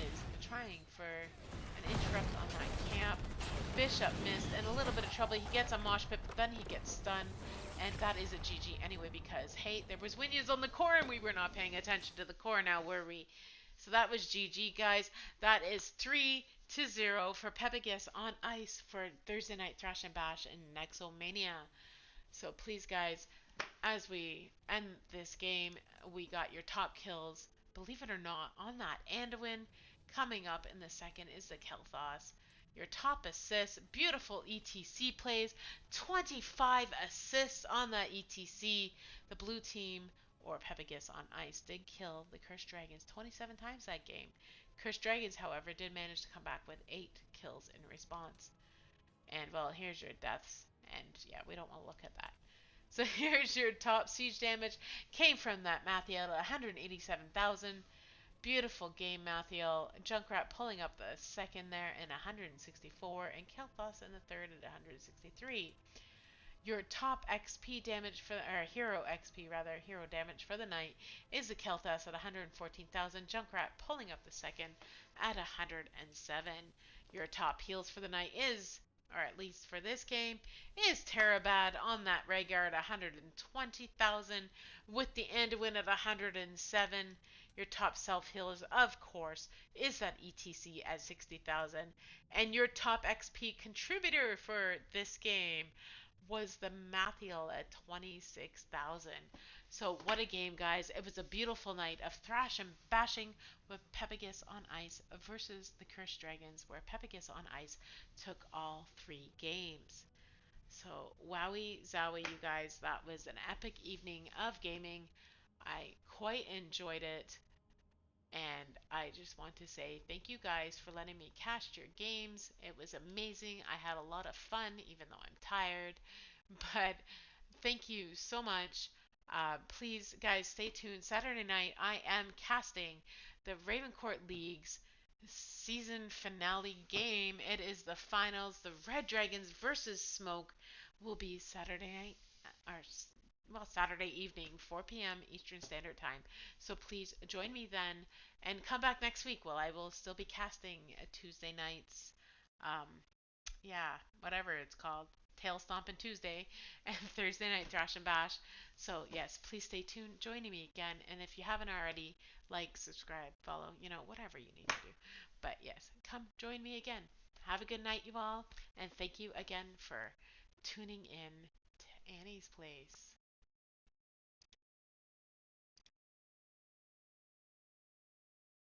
is trying for an interrupt on that camp. Bishop missed and a little bit of trouble. He gets a mosh pit, but then he gets stunned. And that is a GG anyway because, hey, there was Winions on the core and we were not paying attention to the core now, were we? So that was GG, guys. That is 3-0 for Pepegas on ice for Thursday Night Thraws'n'Bash in Nexomania. So please, guys, as we end this game, we got your top kills. Believe it or not, on that Anduin, coming up in the second is the Kel'Thas. Your top assists, beautiful ETC plays, 25 assists on that ETC. The blue team, or Pepegas on ice, did kill the Cursed Dragons 27 times that game. Cursed Dragons, however, did manage to come back with 8 kills in response. And, well, here's your deaths. And, yeah, we don't want to look at that. So here's your top siege damage. Came from that Mathiel, 187,000. Beautiful game, Mathiel. Junkrat pulling up the second there in 164. And Kel'Thas in the third at 163. Your top XP damage for, or hero XP rather, hero damage for the night is the Kel'Thas at 114,000. Junkrat pulling up the second at 107. Your top heals for the night is, or at least for this game, is Terabad on that Rhaegar at 120,000 with the Anduin at 107. Your top self-healers, of course, is that ETC at 60,000. And your top XP contributor for this game was the Mathiel at 26,000. So what a game, guys. It was a beautiful night of thrash and bashing with Pepegas on ice versus the Cursed Dragons, where Pepegas on ice took all 3 games. So wowie zowie, you guys, that was an epic evening of gaming. I quite enjoyed it. And I just want to say thank you guys for letting me cast your games. It was amazing. I had a lot of fun, even though I'm tired. But thank you so much. Please, guys, stay tuned. Saturday night, I am casting the Ravencourt League's season finale game. It is the finals. The Red Dragons versus Smoke will be Saturday night, or well, Saturday evening, 4 p.m. Eastern Standard Time. So please join me then, and come back next week. Well, I will still be casting Tuesday nights. Yeah, whatever it's called. Tail Stompin' Tuesday and Thursday Night Thrash and Bash. So, yes, please stay tuned, joining me again. And if you haven't already, like, subscribe, follow, whatever you need to do. But, yes, come join me again. Have a good night, you all. And thank you again for tuning in to Annie's Place.